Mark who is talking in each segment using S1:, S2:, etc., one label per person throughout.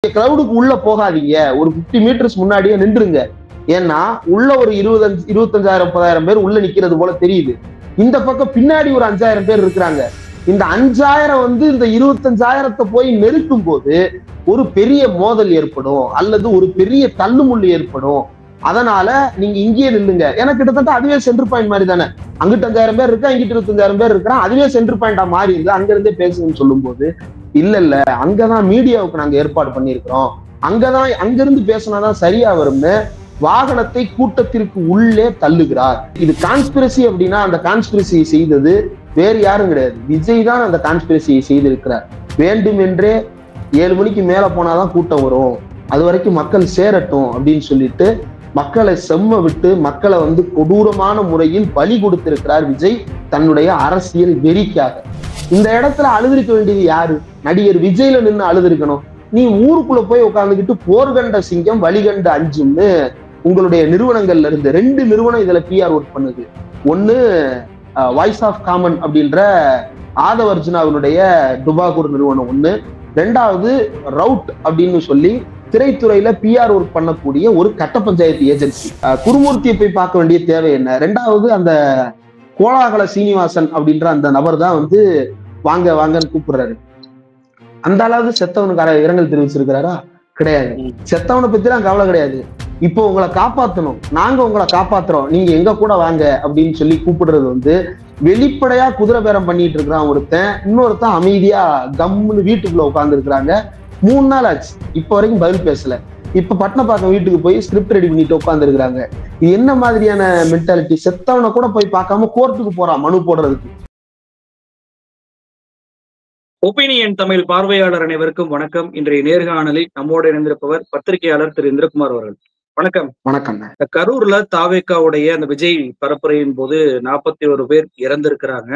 S1: கிரௌடுக்கு உள்ள போகாதீங்க, ஒரு 50 மீட்டர்ஸ் முன்னாடியே நின்றுங்க. ஏன்னா உள்ள ஒரு 25,000 30,000 பேர் உள்ள நிக்கிறது போல தெரியுது. இந்த பக்கம் பின்னாடி ஒரு 5,000 பேர் இருக்கிறாங்க. இந்த 5,000 வந்து இந்த 25,000 போய் நெருக்கும் போது ஒரு பெரிய மோதல் ஏற்படும் அல்லது ஒரு பெரிய தள்ளுமுள்ளு ஏற்படும். அதனால நீங்க இங்கேயே நில்லுங்க. ஏன்னா கிட்டத்தட்ட அதுவே சென்டர் பாயிண்ட் மாதிரி தானே. அங்கிட்டு 5,000 பேர் இருக்கா, இங்கிட்டு 25,000 பேர் இருக்கிறான். அதுவே சென்டர் பாயிண்டா மாறி இருக்கு. அங்க இருந்தே பேசுங்கன்னு சொல்லும் போது இல்ல அங்கதான் மீடியாவுக்கு நாங்க ஏற்பாடு பண்ணியிருக்கிறோம், அங்கிருந்து பேசினாதான் சரியா வரும்னு வாகனத்தை கூட்டத்திற்கு உள்ளே தள்ளுகிறார். இது கான்ஸ்பிரசி அப்படின்னா அந்த கான்ஸ்பிரசியை செய்தது வேறு யாரும் கிடையாது, விஜய் தான் அந்த கான்ஸ்பிரசியை செய்திருக்கிறார். வேண்டுமென்றே 7 மணிக்கு மேல போனாதான் கூட்டம் வரும், அது வரைக்கும் மக்கள் சேரட்டும் அப்படின்னு சொல்லிட்டு மக்களை செம்ம விட்டு மக்களை வந்து கொடூரமான முறையில் பலி கொடுத்திருக்கிறார் விஜய் தன்னுடைய அரசியல் வெறிக்காக. இந்த இடத்துல அழுதிருக்க வேண்டியது யாரு? நடிகர் விஜய்ல நின்று அழுதிருக்கணும். நீ ஊருக்குள்ள போய் உட்கார்ந்துக்கிட்டு போர்கண்ட சிங்கம் வழிகண்ட அஞ்சும்னு உங்களுடைய நிறுவனங்கள்ல இருந்து 2 நிறுவனம் இதுல பிஆர் ஒர்க் பண்ணுது. ஒண்ணு வாய்ஸ் ஆஃப் காமன் அப்படின்ற ஆதவர்ஜுனாவினுடைய டுபாகூர் நிறுவனம் ஒண்ணு, 2வது ரவுட் அப்படின்னு சொல்லி திரைத்துறையில பிஆர் ஒர்க் பண்ணக்கூடிய ஒரு கட்ட பஞ்சாயத்து ஏஜென்சி. குருமூர்த்தியை போய் பார்க்க வேண்டிய தேவை என்ன? 2வது அந்த கோலாகல சீனிவாசன் அப்படின்ற அந்த நபர் தான் வந்து வாங்க வாங்கன்னு கூப்பிடுறாரு. அந்த அளவுக்கு செத்தவனுக்கார இரங்கல் தெரிவிச்சிருக்கிறாரா? கிடையாது. செத்தவனை பத்திலாம் கவலை கிடையாது. இப்போ உங்களை காப்பாற்றணும், நாங்க உங்களை காப்பாத்துறோம், நீங்க எங்க கூட வாங்க அப்படின்னு சொல்லி கூப்பிடுறது வந்து வெளிப்படையா குதிரை பேரம் பண்ணிட்டு இருக்கிறான் ஒருத்தன். இன்னொருத்தன் அமைதியா கம்முன்னு வீட்டுக்குள்ள உட்கார்ந்து இருக்கிறாங்க. 3 நாள் ஆச்சு, இப்ப வரைக்கும் பதில் பேசல. இப்ப பட்டணப்பாக்கம் வீட்டுக்கு போய் ஸ்கிரிப்ட் ரெடி பண்ணிட்டு உட்கார்ந்து இருக்கிறாங்க. இது என்ன மாதிரியான மென்டாலிட்டி? செத்தவனை கூட போய் பார்க்காம கோர்ட்டுக்கு போறான் மனு போடுறதுக்கு.
S2: ஒப்பீனியன் தமிழ் பார்வையாளர் அனைவருக்கும் வணக்கம். இன்றைய நேர்காணலில் நம்மோடு இணைந்திருப்பவர் பத்திரிகையாளர் திரு இந்திரகுமார் அவர்கள். வணக்கம்.
S1: வணக்கம்.
S2: கரூர்ல தாவேக்காவுடைய அந்த விஜய் பரப்புரையின் போது 41 பேர் இறந்திருக்கிறாங்க.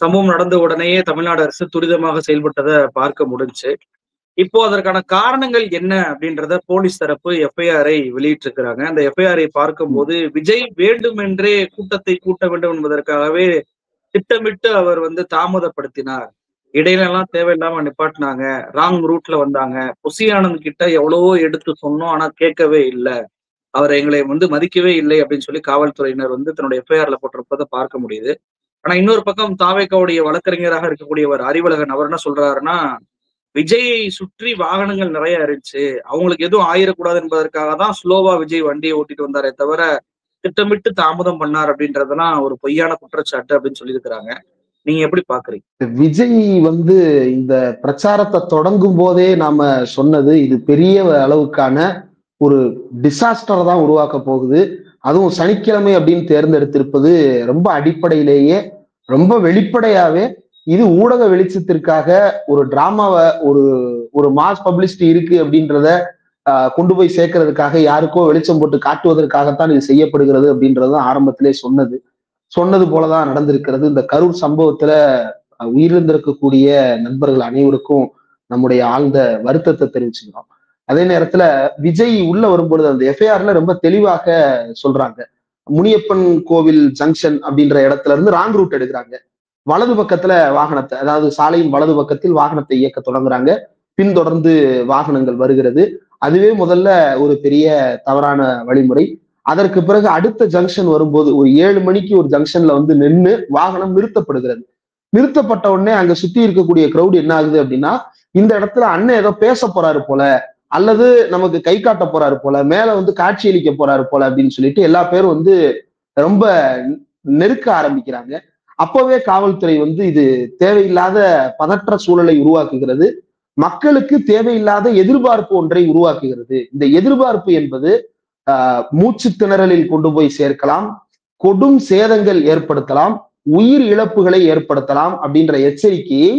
S2: சம்பவம் நடந்த உடனேயே தமிழ்நாடு அரசு துரிதமாக செயல்பட்டதை பார்க்க முடிஞ்சு. இப்போ அதற்கான காரணங்கள் என்ன அப்படின்றத போலீஸ் தரப்பு எஃப்ஐஆரை வெளியிட்டிருக்கிறாங்க. அந்த எஃப்ஐஆரை பார்க்கும்போது விஜய் வேண்டுமென்றே கூட்டத்தை கூட்ட வேண்டும் என்பதற்காகவே திட்டமிட்டு அவர் வந்து தாமதப்படுத்தினார், இடையில எல்லாம் தேவையில்லாம நிப்பாட்டினாங்க, ராங் ரூட்ல வந்தாங்க, புசி ஆனந்த் கிட்ட எவ்வளவோ எடுத்து சொன்னோம் ஆனா கேட்கவே இல்லை, அவர் எங்களை வந்து மதிக்கவே இல்லை அப்படின்னு சொல்லி காவல்துறையினர் வந்து தன்னுடைய எஃப்ஐஆர்ல போட்டிருப்பதை பார்க்க முடியுது. ஆனா இன்னொரு பக்கம் தாவேக்காவுடைய வழக்கறிஞராக இருக்கக்கூடியவர் அறிவழகன் அவர் என்ன சொல்றாருன்னா, விஜயை சுற்றி வாகனங்கள் நிறைய இருந்துச்சு, அவங்களுக்கு எதுவும் ஆயிடக்கூடாது என்பதற்காக தான் ஸ்லோவா விஜய் வண்டியை ஓட்டிட்டு வந்தாரே தவிர திட்டமிட்டு தாமதம் பண்ணார் அப்படின்றதெல்லாம் ஒரு பொய்யான குற்றச்சாட்டு அப்படின்னு சொல்லியிருக்கிறாங்க. நீங்க எப்படி பாக்குறீங்க?
S1: விஜய் வந்து இந்த பிரச்சாரத்தை தொடங்கும் போதே நாம சொன்னது இது பெரிய அளவுக்கான ஒரு டிசாஸ்டர் தான் உருவாக்க போகுது. அதுவும் சனிக்கிழமை அப்படின்னு தேர்ந்தெடுத்திருப்பது ரொம்ப அடிப்படையிலேயே ரொம்ப வெளிப்படையாவே இது ஊடக வெளிச்சத்திற்காக ஒரு டிராமாவை ஒரு மாஸ் பப்ளிசிட்டி இருக்கு அப்படின்றத கொண்டு போய் சேர்க்கறதுக்காக யாருக்கோ வெளிச்சம் போட்டு காட்டுவதற்காகத்தான் இது செய்யப்படுகிறது அப்படின்றத ஆரம்பத்திலே சொன்னது போலதான் நடந்திருக்கிறது. இந்த கரூர் சம்பவத்துல உயிரிழந்திருக்கக்கூடிய நண்பர்கள் அனைவருக்கும் நம்முடைய ஆழ்ந்த வருத்தத்தை தெரிவிச்சுக்கிறோம். அதே நேரத்துல விஜய் உள்ள வரும்பொழுது அந்த எஃப்ஐஆர்ல ரொம்ப தெளிவாக சொல்றாங்க, முனியப்பன் கோவில் ஜங்ஷன் அப்படின்ற இடத்துல இருந்து ராங் ரூட் எடுக்கிறாங்க. வலது பக்கத்துல வாகனத்தை, அதாவது சாலையின் வலது பக்கத்தில் வாகனத்தை இயக்க தொடங்குறாங்க. பின்தொடர்ந்து வாகனங்கள் வருகிறது. அதுவே முதல்ல ஒரு பெரிய தவறான வழிமுறை. அதற்கு பிறகு அடுத்த ஜங்ஷன் வரும்போது ஒரு 7 மணிக்கு ஒரு ஜங்ஷன்ல வந்து நின்று வாகனம் நிறுத்தப்படுகிறது. நிறுத்தப்பட்ட உடனே அங்க சுத்தி இருக்கக்கூடிய கிரௌட் என்ன ஆகுது அப்படின்னா, இந்த இடத்துல அண்ணன் ஏதோ பேச போறாரு போல, அல்லது நமக்கு கை காட்ட போறாரு போல, மேல வந்து காட்சியளிக்க போறாரு போல அப்படின்னு சொல்லிட்டு எல்லா பேரும் வந்து ரொம்ப நெருக்க ஆரம்பிக்கிறாங்க. அப்பவே காவல்துறை வந்து இது தேவையில்லாத பதற்ற சூழலை உருவாக்குகிறது, மக்களுக்கு தேவையில்லாத எதிர்பார்ப்பு ஒன்றை உருவாக்குகிறது. இந்த எதிர்பார்ப்பு என்பது மூச்சு திணறலில் கொண்டு போய் சேர்க்கலாம், கொடும் சேதங்கள் ஏற்படுத்தலாம், உயிர் இழப்புகளை ஏற்படுத்தலாம் அப்படின்ற எச்சரிக்கையை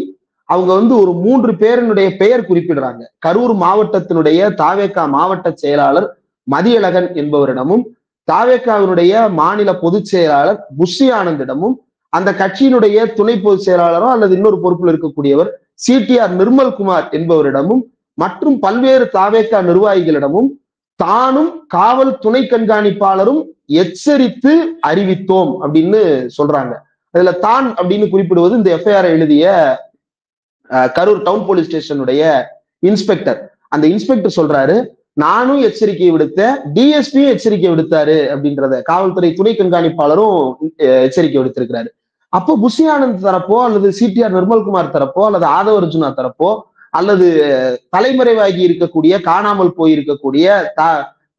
S1: அவங்க வந்து ஒரு 3 பேரினுடைய பெயர் குறிப்பிடுறாங்க. கரூர் மாவட்டத்தினுடைய தாவேகா மாவட்ட செயலாளர் மதியழகன் என்பவரிடமும், தாவேகாவினுடைய மாநில பொதுச் செயலாளர் புஷி ஆனந்திடமும், அந்த கட்சியினுடைய துணை பொதுச் செயலாளரோ அல்லது இன்னொரு பொறுப்பில் இருக்கக்கூடியவர் சிடிஆர் நிர்மல்குமார் என்பவரிடமும் மற்றும் பல்வேறு தாவேகா நிர்வாகிகளிடமும் தானும் காவல் துணை கண்காணிப்பாளரும் எச்சரித்து அறிவித்தோம் அப்படின்னு சொல்றாங்க. அதுல தான் அப்படின்னு குறிப்பிடுவது இந்த எஃப்ஐஆர் எழுதிய கரூர் டவுன் போலீஸ் ஸ்டேஷனுடைய இன்ஸ்பெக்டர். அந்த இன்ஸ்பெக்டர் சொல்றாரு, நானும் எச்சரிக்கை விடுத்தேன், டிஎஸ்பியும் எச்சரிக்கை விடுத்தாரு அப்படின்றத காவல்துறை துணை கண்காணிப்பாளரும் எச்சரிக்கை விடுத்திருக்கிறாரு. அப்போ புஷி ஆனந்த் தரப்போ அல்லது சிடிஆர் நிர்மல்குமார் தரப்போ அல்லது ஆதவ அர்ஜுனா தரப்போ அல்லது தலைமறைவாகி இருக்கக்கூடிய காணாமல் போயிருக்கக்கூடிய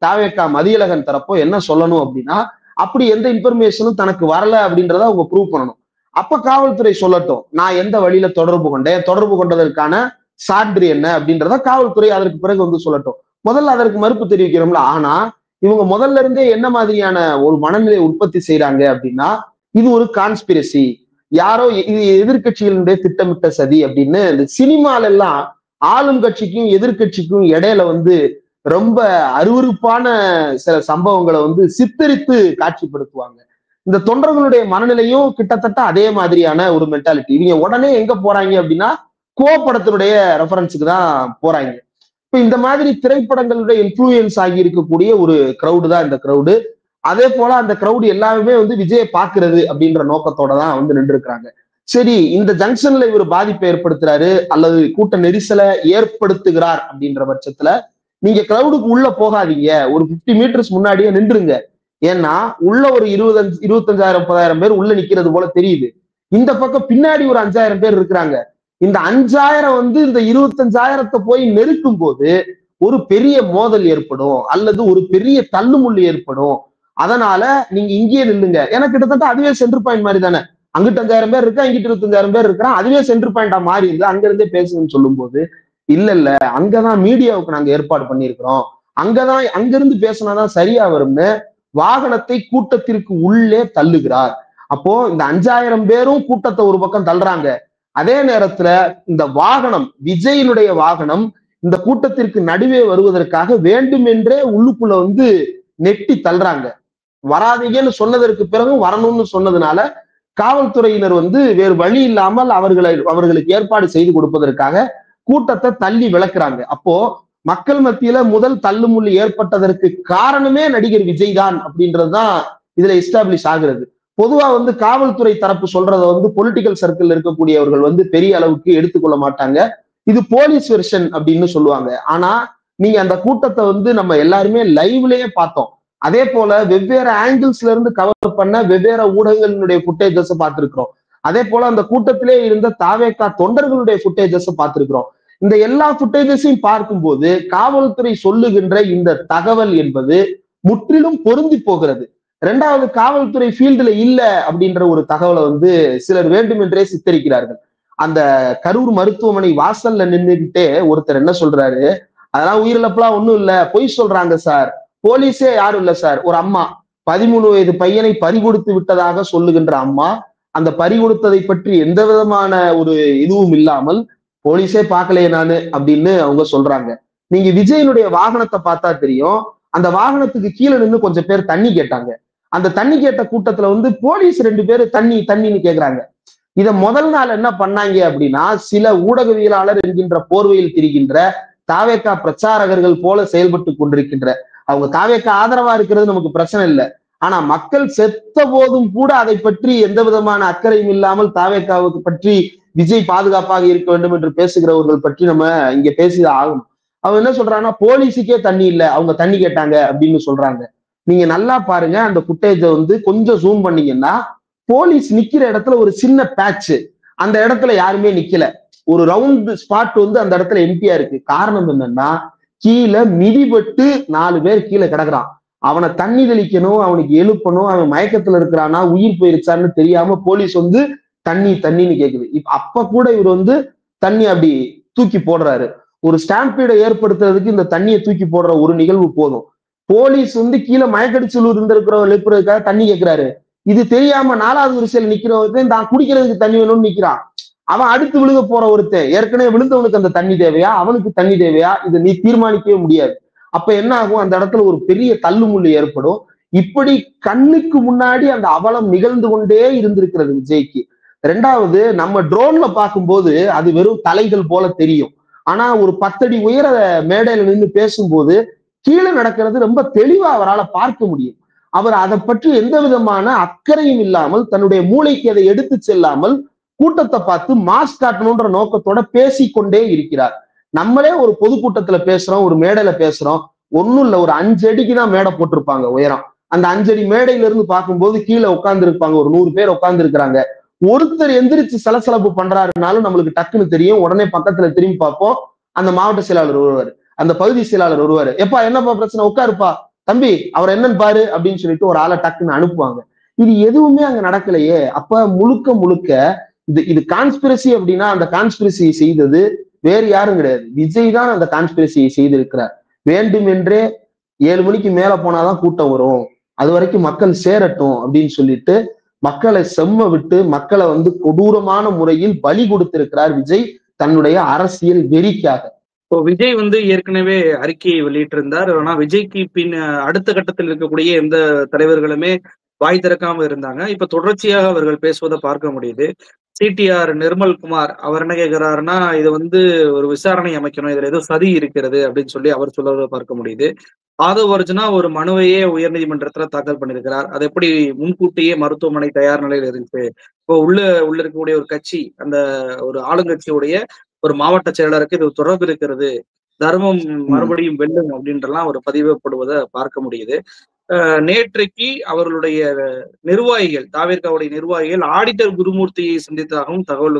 S1: தாவேகா மதியழகன் தரப்போ என்ன சொல்லணும் அப்படின்னா, அப்படி எந்த இன்ஃபர்மேஷனும் தனக்கு வரல அப்படின்றத அவங்க ப்ரூவ் பண்ணணும். அப்ப காவல்துறை சொல்லட்டும், நான் எந்த வழியில தொடர்பு கொண்டேன், தொடர்பு கொண்டதற்கான சான்று என்ன அப்படின்றத காவல்துறை அதற்கு பிறகு வந்து சொல்லட்டும். முதல்ல அதற்கு மறுப்பு தெரிவிக்கிறோம்ல. ஆனா இவங்க முதல்ல இருந்தே என்ன மாதிரியான ஒரு மனநிலையை உற்பத்தி செய்யறாங்க அப்படின்னா, இது ஒரு கான்ஸ்பிரசி, யாரோ இது எதிர்கட்சிகளுடைய திட்டமிட்ட சதி அப்படின்னு இந்த சினிமால எல்லாம் ஆளும் கட்சிக்கும் எதிர்கட்சிக்கும் இடையில வந்து ரொம்ப அருவருப்பான சில சம்பவங்களை வந்து சித்தரித்து காட்சிப்படுத்துவாங்க. இந்த தொண்டர்களுடைய மனநிலையும் கிட்டத்தட்ட அதே மாதிரியான ஒரு மென்டாலிட்டி. இவங்க உடனே எங்க போறாங்க அப்படின்னா, கோபப்படத்தினுடைய ரெஃபரன்ஸுக்கு தான் போறாங்க. இப்ப இந்த மாதிரி திரைப்படங்களுடைய இன்ஃப்ளூயன்ஸ் ஆகி இருக்கக்கூடிய ஒரு கிரௌடு தான் இந்த கிரௌடு. அதே போல அந்த கிரௌடு எல்லாருமே வந்து விஜயை பாக்குறது அப்படின்ற நோக்கத்தோட தான் வந்து நின்று இருக்கிறாங்க. சரி, இந்த ஜங்ஷன்ல இவர் பாதிப்பை ஏற்படுத்துறாரு அல்லது கூட்ட நெரிசலை ஏற்படுத்துகிறார் அப்படின்ற பட்சத்துல நீங்க கிரௌடுக்கு உள்ள போகாதீங்க, ஒரு 50 மீட்டர்ஸ் முன்னாடியே நின்றுங்க. ஏன்னா உள்ள ஒரு 25,000 30,000 பேர் உள்ள நிக்கிறது போல தெரியுது. இந்த பக்கம் பின்னாடி ஒரு 5,000 பேர் இருக்கிறாங்க. இந்த 5,000 வந்து இந்த 25,000 போய் நெருக்கும் போது ஒரு பெரிய மோதல் ஏற்படும் அல்லது ஒரு பெரிய தள்ளுமுள்ளு ஏற்படும். அதனால நீங்க இங்கேயே நில்லுங்க. ஏன்னா கிட்டத்தட்ட அதுவே சென்டர் பாயிண்ட் மாதிரி தானே. அங்கிட்டு 5,000 பேர் இருக்கா, இங்கிட்டு 25,000 பேர் இருக்கிறான், அதுவே சென்டர் பாயிண்டா மாறி இருக்கு. அங்க இருந்தே பேசுங்கன்னு சொல்லும் போது, இல்ல அங்கதான் மீடியாவுக்கு நாங்க ஏற்பாடு பண்ணியிருக்கிறோம், அங்கதான் அங்கிருந்து பேசினாதான் சரியா வரும்னு வாகனத்தை கூட்டத்திற்கு உள்ளே தள்ளுகிறார். அப்போ இந்த 5,000 பேரும் கூட்டத்தை ஒரு பக்கம் தள்ளுறாங்க. அதே நேரத்துல இந்த வாகனம், விஜயினுடைய வாகனம் இந்த கூட்டத்திற்கு நடுவே வருவதற்காக வேண்டுமென்றே உள்ளுக்குள்ள வந்து நெட்டி தள்ளுறாங்க. வராதீங்கன்னு சொன்னதற்கு பிறகும் வரணும்னு சொன்னதுனால காவல்துறையினர் வந்து வேறு வழி இல்லாமல் அவர்களுக்கு ஏற்பாடு செய்து கொடுப்பதற்காக கூட்டத்தை தள்ளி விளக்குறாங்க. அப்போ மக்கள் மத்தியில முதல் தள்ளுமுள்ளு ஏற்பட்டதற்கு காரணமே நடிகர் விஜய் தான் அப்படின்றதுதான் இதுல எஸ்டாப்ளிஷ் ஆகுறது. பொதுவா வந்து காவல்துறை தரப்பு சொல்றத வந்து பொலிட்டிக்கல் சர்க்கிள் இருக்கக்கூடியவர்கள் வந்து பெரிய அளவுக்கு எடுத்துக்கொள்ள மாட்டாங்க. இது போலீஸ் வெர்ஷன் அப்படின்னு சொல்லுவாங்க. ஆனா நீங்க அந்த கூட்டத்தை வந்து நம்ம எல்லாருமே லைவ்லயே பார்த்தோம். அதே போல வெவ்வேறு ஆங்கிள்ஸ்ல இருந்து கவர் பண்ண வெவ்வேறு ஊடகங்களுடைய ஃபுட்டேஜஸ் பார்த்திருக்கிறோம். அதே போல அந்த கூட்டத்திலே இருந்த தாவேகா தொண்டர்களுடைய ஃபுட்டேஜஸ் பார்த்திருக்கிறோம். இந்த எல்லா ஃபுட்டேஜஸையும் பார்க்கும்போது காவல்துறை சொல்லுகின்ற இந்த தகவல் என்பது முற்றிலும் பொருந்தி போகிறது. இரண்டாவது, காவல்துறை ஃபீல்டுல இல்ல அப்படின்ற ஒரு தகவலை வந்து சிலர் வேண்டுமென்றே சித்தரிக்கிறார்கள். அந்த கரூர் மருத்துவமனை வாசல்ல நின்றுகிட்டே ஒருத்தர் என்ன சொல்றாரு, அதெல்லாம் உயிரிழப்புலாம் ஒண்ணும் இல்ல, பொய் சொல்றாங்க சார், போலீஸே யாரும் இல்ல சார். ஒரு அம்மா 13 வயது பையனை பறிகொடுத்து விட்டதாக சொல்லுகின்ற அம்மா, அந்த பறிகொடுத்ததை பற்றி எந்த விதமான ஒரு இதுவும் இல்லாமல் போலீஸே பார்க்கலையே நானு அப்படின்னு அவங்க சொல்றாங்க. நீங்க விஜயனுடைய வாகனத்தை பார்த்தா தெரியும். அந்த வாகனத்துக்கு கீழே நின்று கொஞ்சம் பேர் தண்ணி கேட்டாங்க. அந்த தண்ணி கேட்ட கூட்டத்துல வந்து போலீஸ் 2 பேரு தண்ணின்னு கேக்குறாங்க. இத முதல் நாள் என்ன பண்ணாங்க அப்படின்னா, சில ஊடகவியலாளர் என்கின்ற போர்வையில் திரிகின்ற தாவேகா பிரச்சாரகர்கள் போல செயல்பட்டு கொண்டிருக்கின்ற, அவங்க தாவேகா ஆதரவா இருக்கிறது நமக்கு பிரச்சனை இல்லை. ஆனா மக்கள் செத்த போதும் கூட அதை பற்றி எந்த விதமான அக்கறையும் இல்லாமல் தாவேகாவுக்கு பற்றி விஜய் பாதுகாப்பாக இருக்க வேண்டும் என்று பேசுகிறவர்கள் பற்றி நம்ம இங்க பேசிதான் ஆகணும். அவங்க என்ன சொல்றாங்கன்னா, போலீஸுக்கே தண்ணி இல்லை, அவங்க தண்ணி கேட்டாங்க அப்படின்னு சொல்றாங்க. நீங்க நல்லா பாருங்க, அந்த ஃபுட்டேஜை வந்து கொஞ்சம் ஜூம் பண்ணீங்கன்னா போலீஸ் நிக்கிற இடத்துல ஒரு சின்ன பேட்ச், அந்த இடத்துல யாருமே நிக்கல. ஒரு ரவுண்ட் ஸ்பாட் வந்து அந்த இடத்துல எம்டியா இருக்கு. காரணம் என்னன்னா, கீழே மிதிபட்டு 4 பேர் கீழே கிடக்குறான். அவனை தண்ணி தெளிக்கணும், அவனுக்கு எழுப்பணும், அவன் மயக்கத்துல இருக்கிறானா உயிர் போயிருச்சான்னு தெரியாம போலீஸ் வந்து தண்ணின்னு கேக்குது. அப்ப கூட இவர் வந்து தண்ணி அப்படி தூக்கி போடுறாரு. ஒரு ஸ்டாம்பீடை ஏற்படுத்துறதுக்கு இந்த தண்ணியை தூக்கி போடுற ஒரு நிகழ்வு போதும். போலீஸ் வந்து கீழே மயக்கடிச்சல் இருந்திருக்கிறவங்க எழுப்புறதுக்காக தண்ணி கேட்கிறாரு. இது தெரியாம 4வது வரிசையில் நிக்கிறவன் தான் குடிக்கிறதுக்கு தண்ணி வேணும்னு நிக்கிறான். அவன் அடுத்து விழுக போற ஒருத்தன் ஏற்கனவே விழுந்தவனுக்கு அந்த தண்ணி தேவையா, அவனுக்கு தண்ணி தேவையா, இதை நீ தீர்மானிக்கவே முடியாது. அப்ப என்ன ஆகும், அந்த இடத்துல ஒரு பெரிய தள்ளுமுள்ளு ஏற்படும். இப்படி கண்ணுக்கு முன்னாடி அந்த அவலம் நிகழ்ந்து கொண்டே இருந்திருக்கிறது விஜய்க்கு. ரெண்டாவது, நம்ம ட்ரோன்ல பார்க்கும்போது அது வெறும் தலைகள் போல தெரியும். ஆனா ஒரு 10 அடி உயர மேடையில நின்று பேசும்போது கீழே நடக்கிறது ரொம்ப தெளிவா அவரால் பார்க்க முடியும். அவர் அதை பற்றி எந்த விதமான அக்கறையும் இல்லாமல், தன்னுடைய மூளைக்கு அதை எடுத்து செல்லாமல் கூட்டத்தை பார்த்து மாஸ் காட்டணும்ன்ற நோக்கத்தோட பேசிக்கொண்டே இருக்கிறார். நம்மளே ஒரு பொதுக்கூட்டத்துல பேசுறோம், ஒரு மேடையில பேசுறோம், ஒண்ணும் இல்ல, ஒரு 5 அடிக்கு தான் மேடை போட்டிருப்பாங்க உயரம். அந்த 5 அடி மேடையில இருந்து பார்க்கும்போது கீழே உட்கார்ந்து இருப்பாங்க, ஒரு 100 பேர் உட்கார்ந்து இருக்கிறாங்க. ஒருத்தர் எந்திரிச்சு சலசலப்பு பண்றாருனாலும் நம்மளுக்கு டக்குன்னு தெரியும். உடனே பக்கத்துல திரும்பி பார்ப்போம், அந்த மாவட்ட செயலாளர் வருவாரு, அந்த பகுதி செயலாளர் வருவாரு. எப்பா என்னப்பா பிரச்சனை, உட்காருப்பா தம்பி, அவர் என்னன்னு பாரு அப்படின்னு சொல்லிட்டு ஒரு ஆளை டக்குன்னு அனுப்புவாங்க. இது எதுவுமே அங்க நடக்கலையே. அப்ப முழுக்க முழுக்க இது கான்ஸ்பிரசி அப்படின்னா அந்த கான்ஸ்பிரசியை செய்தது வேறு யாரும் கிடையாது, விஜய் தான் அந்த கான்ஸ்பிரசியை செய்திருக்கிறார். வேண்டுமென்றே 7 மணிக்கு மேல போனாதான் கூட்டம் வரும், அது வரைக்கும் மக்கள் சேரட்டும் அப்படின்னு சொல்லிட்டு மக்களை செம்ம விட்டு மக்களை கொடூரமான முறையில் பலி கொடுத்திருக்கிறார் விஜய் தன்னுடைய அரசியல் வெறிக்காக.
S2: இப்போ விஜய் ஏற்கனவே அறிக்கையை வெளியிட்டிருந்தார். ஆனா விஜய்க்கு பின் அடுத்த கட்டத்தில் இருக்கக்கூடிய எந்த தலைவர்களுமே வாய் திறக்காம இருந்தாங்க. இப்ப தொடர்ச்சியாக அவர்கள் பேசுவதை பார்க்க முடியுது. சிடிஆர் நிர்மல்குமார் அவர் என்ன கேட்கிறாருன்னா, இது ஒரு விசாரணை அமைக்கணும், இதுல ஏதோ சதி இருக்கிறது அப்படின்னு சொல்லி அவர் சொல்வதை பார்க்க முடியுது. ஆதவ் அர்ஜுனா ஒரு மனுவையே உயர்நீதிமன்றத்துல தாக்கல் பண்ணியிருக்கிறார். அது எப்படி முன்கூட்டியே மருத்துவமனை தயார் நிலையில் இருந்துச்சு, இப்போ உள்ள இருக்கக்கூடிய ஒரு கட்சி, அந்த ஒரு ஆளுங்கட்சியுடைய ஒரு மாவட்ட செயலருக்கு இது தொடர்பு இருக்கிறது, தர்மம் மறுபடியும் வெல்லும் அப்படின்றலாம் ஒரு பதிவுப்படுவதை பார்க்க முடியுது. நேற்றைக்கு அவர்களுடைய நிர்வாகிகள், தாவேர்காவுடைய நிர்வாகிகள் ஆடிட்டர் குருமூர்த்தியை சந்தித்ததாகவும் தகவல்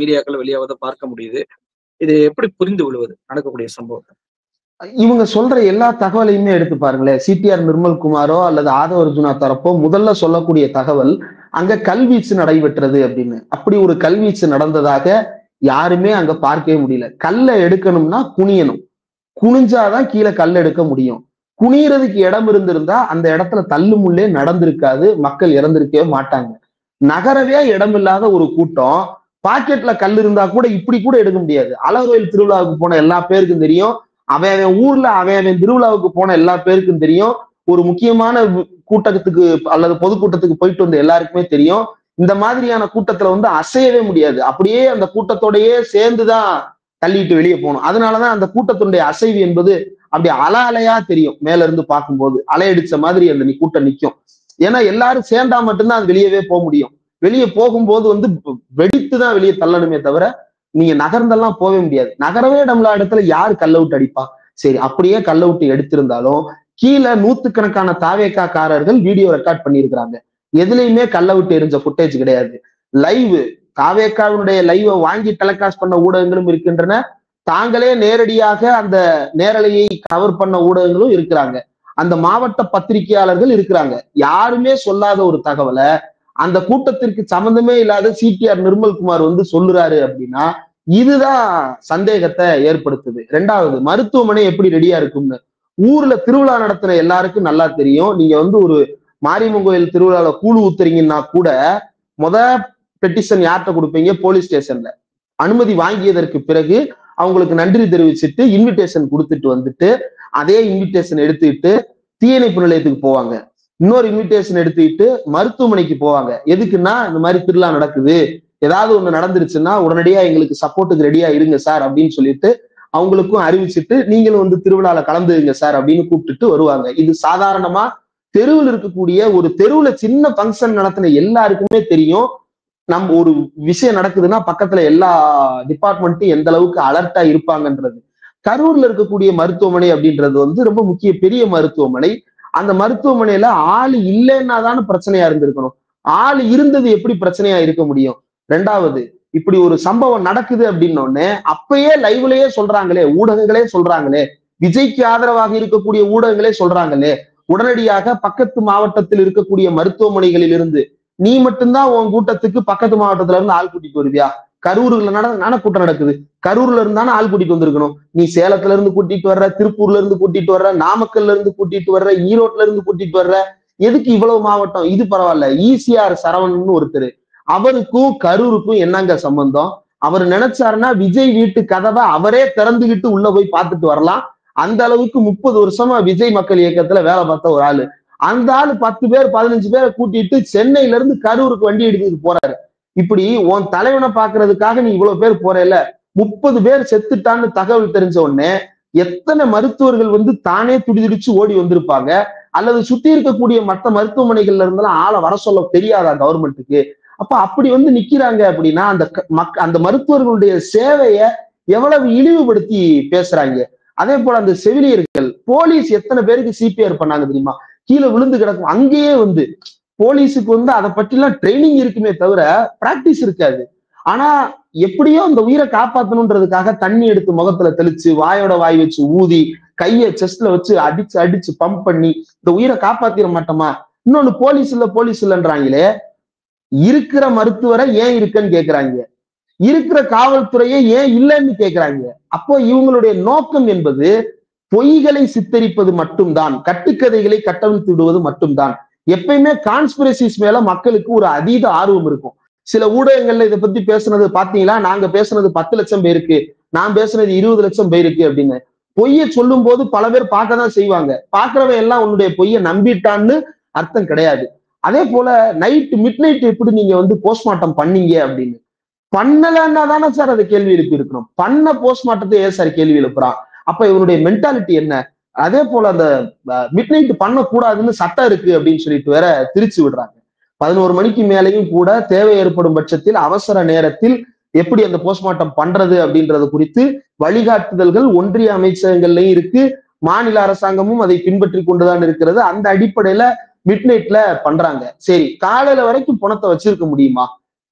S2: மீடியாக்கள் வெளியாவதை பார்க்க முடியுது. இது எப்படி புரிந்து கொள்வது நடக்கக்கூடிய சம்பவத்தை?
S1: இவங்க சொல்ற எல்லா தகவலையுமே எடுத்து பாருங்களேன். சிடிஆர் நிர்மல்குமாரோ அல்லது ஆதவ் அர்ஜுனா தரப்போ முதல்ல சொல்லக்கூடிய தகவல் அங்க கல்வீச்சு நடைபெற்றது அப்படின்னு. அப்படி ஒரு கல்வீச்சு நடந்ததாக யாருமே அங்க பார்க்கவே முடியல. கல்லை எடுக்கணும்னா குனியணும், குனிஞ்சாதான் கீழே கல் எடுக்க முடியும். குனியறதுக்கு இடம் இருந்திருந்தா அந்த இடத்துல தள்ளுமுள்ளே நடந்திருக்காது, மக்கள் இறந்திருக்கவே மாட்டாங்க. நகரவே இடம் இல்லாத ஒரு கூட்டம், பாக்கெட்ல கல் இருந்தா கூட இப்படி கூட எடுக்க முடியாது. அழகோயில் திருவிழாவுக்கு போன எல்லா பேருக்கும் தெரியும், அவன் ஊர்ல அவன் திருவிழாவுக்கு போன எல்லா பேருக்கும் தெரியும், ஒரு முக்கியமான கூட்டத்துக்கு அல்லது பொதுக்கூட்டத்துக்கு போயிட்டு வந்த எல்லாருக்குமே தெரியும், இந்த மாதிரியான கூட்டத்துல அசையவே முடியாது. அப்படியே அந்த கூட்டத்தோடயே சேர்ந்துதான் தள்ளிட்டு வெளியே போகணும். அதனாலதான் அந்த கூட்டத்தினுடைய அசைவு என்பது அப்படி அலையா தெரியும். மேல இருந்து பார்க்கும்போது அலையடிச்ச மாதிரி அந்த கூட்டம் நிற்கும். ஏன்னா எல்லாரும் சேர்ந்தா மட்டும்தான் அது வெளியவே போக முடியும். வெளியே போகும்போது வெடித்துதான் வெளியே தள்ளணுமே தவிர நீங்க நகர்ந்தெல்லாம் போகவே முடியாது. நகரவே நம்மள இடத்துல யாரு கல்லவுட்டு அடிப்பா? சரி, அப்படியே கல்லவுட்டு எடுத்திருந்தாலும் கீழே நூத்துக்கணக்கான தாவேகா காரர்கள் வீடியோ ரெக்கார்ட் பண்ணியிருக்கிறாங்க. எதுலையுமே கல்லவுட்டு எரிஞ்ச ஃபுட்டேஜ் கிடையாது. லைவ் தாவேகாவினுடைய லைவை வாங்கி டெலிகாஸ்ட் பண்ண ஊடகங்களும் இருக்கின்றன, தாங்களே நேரடியாக அந்த நேரலையை கவர் பண்ண ஊடகங்களும் இருக்கிறாங்க, அந்த மாவட்ட பத்திரிகையாளர்கள் இருக்கிறாங்க. யாருமே சொல்லாத ஒரு தகவலை அந்த கூட்டத்திற்கு சம்பந்தமே இல்லாத சிடிஆர் நிர்மல்குமார் சொல்லுறாரு அப்படின்னா இதுதான் சந்தேகத்தை ஏற்படுத்துது. 2வது, மருத்துவமனை எப்படி ரெடியா இருக்கும்னு ஊர்ல திருவிழா நடத்துற எல்லாருக்கும் நல்லா தெரியும். நீங்க ஒரு மாரியம்மன் கோயில் திருவிழால கூழு ஊத்துறீங்கன்னா கூட பெட்டிஷன் யார்கிட்ட கொடுப்பீங்க? போலீஸ் ஸ்டேஷன்ல. அனுமதி வாங்கியதற்கு பிறகு அவங்களுக்கு நன்றி தெரிவிச்சுட்டு இன்விடேஷன் கொடுத்துட்டு அதே இன்விடேஷன் எடுத்துக்கிட்டு தீயணைப்பு நிலையத்துக்கு போவாங்க, இன்னொரு இன்விடேஷன் எடுத்துக்கிட்டு மருத்துவமனைக்கு போவாங்க. எதுக்குன்னா இந்த மாதிரி திருவிழா நடக்குது, ஏதாவது ஒண்ணு நடந்துருச்சுன்னா உடனடியா எங்களுக்கு சப்போர்ட்டுக்கு ரெடியா இருங்க சார் அப்படின்னு சொல்லிட்டு அவங்களுக்கும் அறிவிச்சுட்டு நீங்களும் திருவிழால கலந்துங்க சார் அப்படின்னு கூப்பிட்டுட்டு வருவாங்க. இது சாதாரணமா தெருவில் இருக்கக்கூடிய ஒரு தெருவுல சின்ன பங்கன் நடத்தின எல்லாருக்குமே தெரியும். நம்ம ஒரு விஷயம் நடக்குதுன்னா பக்கத்துல எல்லா டிபார்ட்மெண்ட்டும் எந்த அளவுக்கு அலர்ட்டா இருப்பாங்கன்றது. கரூர்ல இருக்கக்கூடிய மருத்துவமனை அப்படின்றது ரொம்ப முக்கிய பெரிய மருத்துவமனை. அந்த மருத்துவமனையில ஆள் இல்லைன்னாதான பிரச்சனையா இருந்திருக்கணும். ஆள் இருந்தது எப்படி பிரச்சனையா இருக்க முடியும்? 2வது, இப்படி ஒரு சம்பவம் நடக்குது அப்படின்னோடனே அப்பயே லைவ்லயே சொல்றாங்களே, ஊடகங்களே சொல்றாங்களே, விஜய்க்கு ஆதரவாக இருக்கக்கூடிய ஊடகங்களே சொல்றாங்களே, உடனடியாக பக்கத்து மாவட்டத்தில் இருக்கக்கூடிய மருத்துவமனைகளில் இருந்து நீ மட்டும்தான் உன் கூட்டத்துக்கு பக்கத்து மாவட்டத்துல இருந்து ஆள் கூட்டிட்டு வருவியா? கரூர்ல கூட்டம் நடக்குது, கரூர்ல இருந்தானே ஆள் கூட்டிட்டு வந்திருக்கணும். நீ சேலத்துல இருந்து கூட்டிட்டு வர்ற, திருப்பூர்ல இருந்து கூட்டிட்டு வர்ற, நாமக்கல்ல இருந்து கூட்டிட்டு வர்ற, ஈரோட்ல இருந்து கூட்டிட்டு வர்ற, எதுக்கு இவ்வளவு மாவட்டம்? இது பரவாயில்ல, ஈசிஆர் சரவணன் ஒருத்தர், அவருக்கும் கரூருக்கும் என்னங்க சம்பந்தம்? அவர் நினைச்சாருன்னா விஜய் வீட்டு கதவை அவரே திறந்துகிட்டு உள்ள போய் பார்த்துட்டு வரலாம். அந்த அளவுக்கு 30 வருஷமா விஜய் மக்கள் இயக்கத்துல வேலை பார்த்த ஒரு ஆளு. அந்த ஆளு 10 பேர் 15 பேரை கூட்டிட்டு சென்னையில இருந்து கரூருக்கு வண்டி எடுத்துட்டு போறாரு. இப்படி உன் தலைவனை பாக்குறதுக்காக நீ இவ்வளவு பேர் போறேல, 30 பேர் செத்துட்டான்னு தகவல் தெரிஞ்ச உடனே எத்தனை மருத்துவர்கள் தானே துடிதுடிச்சு ஓடி வந்திருப்பாங்க? அல்லது சுத்தி இருக்கக்கூடிய மற்ற மருத்துவமனைகள்ல இருந்தெல்லாம் ஆளை வர சொல்ல தெரியாதா கவர்மெண்ட்டுக்கு? அப்ப அப்படி நிக்கிறாங்க அப்படின்னா அந்த மருத்துவர்களுடைய சேவையை எவ்வளவு இழிவுபடுத்தி பேசுறாங்க. அதே போல அந்த செவிலியர்கள், போலீஸ் எத்தனை பேருக்கு சிபிஆர் பண்ணாங்க தெரியுமா? கீழே விழுந்து கிடக்கும். அங்கேயே வந்து போலீஸுக்கு வந்து அதை பற்றிலாம் ட்ரைனிங் இருக்குமே தவிர பிராக்டிஸ் இருக்காது. ஆனா எப்படியோ அந்த உயிரை காப்பாற்றணுன்றதுக்காக தண்ணி எடுத்து முகத்துல தெளிச்சு, வாயோட வாய் வச்சு ஊதி, கையை செஸ்ட்ல வச்சு அடிச்சு அடிச்சு பம்ப் பண்ணி இந்த உயிரை காப்பாத்திர மாட்டோமா? இன்னொன்னு போலீஸ் இல்லைன்றாங்களே, இருக்கிற மருத்துவரை ஏன் இருக்குன்னு கேக்குறாங்க, இருக்கிற காவல்துறையை ஏன் இல்லைன்னு கேக்குறாங்க. அப்போ இவங்களுடைய நோக்கம் என்பது பொய்களை சித்தரிப்பது மட்டும்தான், கட்டுக்கதைகளை கட்டவிழ்த்து விடுவது மட்டும்தான். எப்பயுமே கான்ஸ்பிரசிஸ் மேல மக்களுக்கு ஒரு அதீத ஆர்வம் இருக்கும். சில ஊடகங்கள்ல இதை பத்தி பேசுனது பாத்தீங்களா, நாங்க பேசுனது 10 லட்சம் பேருக்கு, நான் பேசுனது 20 லட்சம் பேருக்கு அப்படின்னு. பொய்யை சொல்லும் போது பல பேர் பார்க்கதான் செய்வாங்க. பார்க்கிறவன் எல்லாம் உன்னுடைய பொய்யை நம்பிட்டான்னு அர்த்தம் கிடையாது. அதே போல மிட் நைட் எப்படி நீங்க வந்து போஸ்ட்மார்ட்டம் பண்ணீங்க அப்படின்னு பண்ணலன்னா தானே சார் அதை கேள்வி எழுப்பி இருக்கணும். பண்ண போஸ்ட்மார்ட்டத்தை ஏன் சார் கேள்வி எழுப்புறான்? அப்ப இவனுடைய மென்டாலிட்டி என்ன? அதே போல அந்த மிட் நைட் பண்ணக்கூடாதுன்னு சட்டம் இருக்கு அப்படின்னு சொல்லிட்டு வேற திரிச்சு விடுறாங்க. 11 மணிக்கு மேலேயும் கூட தேவை ஏற்படும் பட்சத்தில் அவசர நேரத்தில் எப்படி அந்த போஸ்ட்மார்ட்டம் பண்றது அப்படின்றது குறித்து வழிகாட்டுதல்கள் ஒன்றிய அமைச்சகங்கள்லயும் இருக்கு, மாநில அரசாங்கமும் அதை பின்பற்றி கொண்டுதான் இருக்கிறது. அந்த அடிப்படையில மிட் நைட்ல பண்றாங்க. சரி, காலையில வரைக்கும் பணத்தை வச்சிருக்க முடியுமா?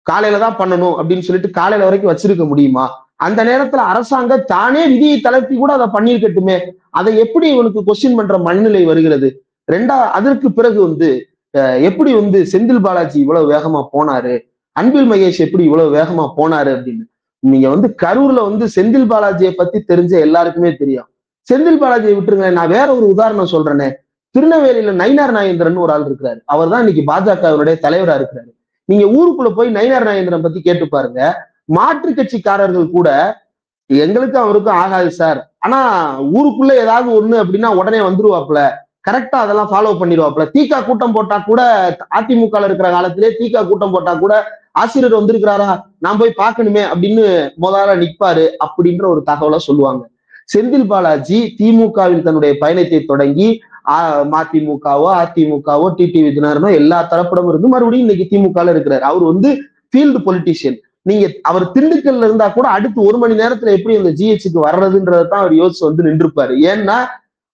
S1: காலையில தான் பண்ணணும் அப்படின்னு சொல்லிட்டு காலையில வரைக்கும் வச்சிருக்க முடியுமா? அந்த நேரத்துல அரசாங்கம் தானே விதியை தளர்த்தி கூட அதை பண்ணிருக்கட்டுமே. அதை எப்படி இவனுக்கு கொஸ்டின் பண்ற மனநிலை வருகிறது? அதற்கு பிறகு வந்து எப்படி வந்து செந்தில் பாலாஜி இவ்வளவு வேகமா போனாரு, அன்பில் மகேஷ் எப்படி இவ்வளவு வேகமா போனாரு அப்படின்னு. நீங்க வந்து கரூர்ல வந்து செந்தில் பாலாஜியை பத்தி தெரிஞ்ச எல்லாருக்குமே தெரியும். செந்தில் பாலாஜியை விட்டுருங்க, நான் வேற ஒரு உதாரணம் சொல்றேனே. திருநெல்வேலியில நயினார் நாகேந்திரன் ஒரு ஆள் இருக்கிறாரு. அவர் தான் இன்னைக்கு பாஜகவினுடைய தலைவரா இருக்கிறாரு. நீங்க ஊருக்குள்ள போய் நயினார் நாகேந்திரன் பத்தி கேட்டு பாருங்க. மாற்று கட்சிக்காரர்கள் கூட எங்களுக்கும் அவருக்கும் ஆகாது சார், ஆனா ஊருக்குள்ள ஏதாவது ஒண்ணு அப்படின்னா உடனே வந்துருவாப்புல, கரெக்டா அதெல்லாம் ஃபாலோ பண்ணிடுவாப்புல. தீகா கூட்டம் போட்டா கூட, அதிமுக இருக்கிற காலத்திலே தீகா கூட்டம் போட்டா கூட ஆசிரியர் வந்திருக்கிறாரா, நான் போய் பார்க்கணுமே அப்படின்னு முதல்ல நிற்பாரு அப்படின்ற ஒரு தகவலை சொல்லுவாங்க. செந்தில் பாலாஜி திமுகவில் தன்னுடைய பயணத்தை தொடங்கி மதிமுகவோ அதிமுகவோ டிடிவி தினகரனோ எல்லா தரப்பிடமும் இருந்து மறுபடியும் இன்னைக்கு திமுக இருக்கிறார். அவர் வந்து ஃபீல்டு பொலிட்டீஷியன். நீங்க அவர் திண்டுக்கல்ல இருந்தா கூட அடுத்து 1 மணி நேரத்துல எப்படி அந்த ஜிஹெச்சுக்கு வர்றதுன்றதான் அவர் யோசிச்சு வந்து நின்றுப்பாரு. ஏன்னா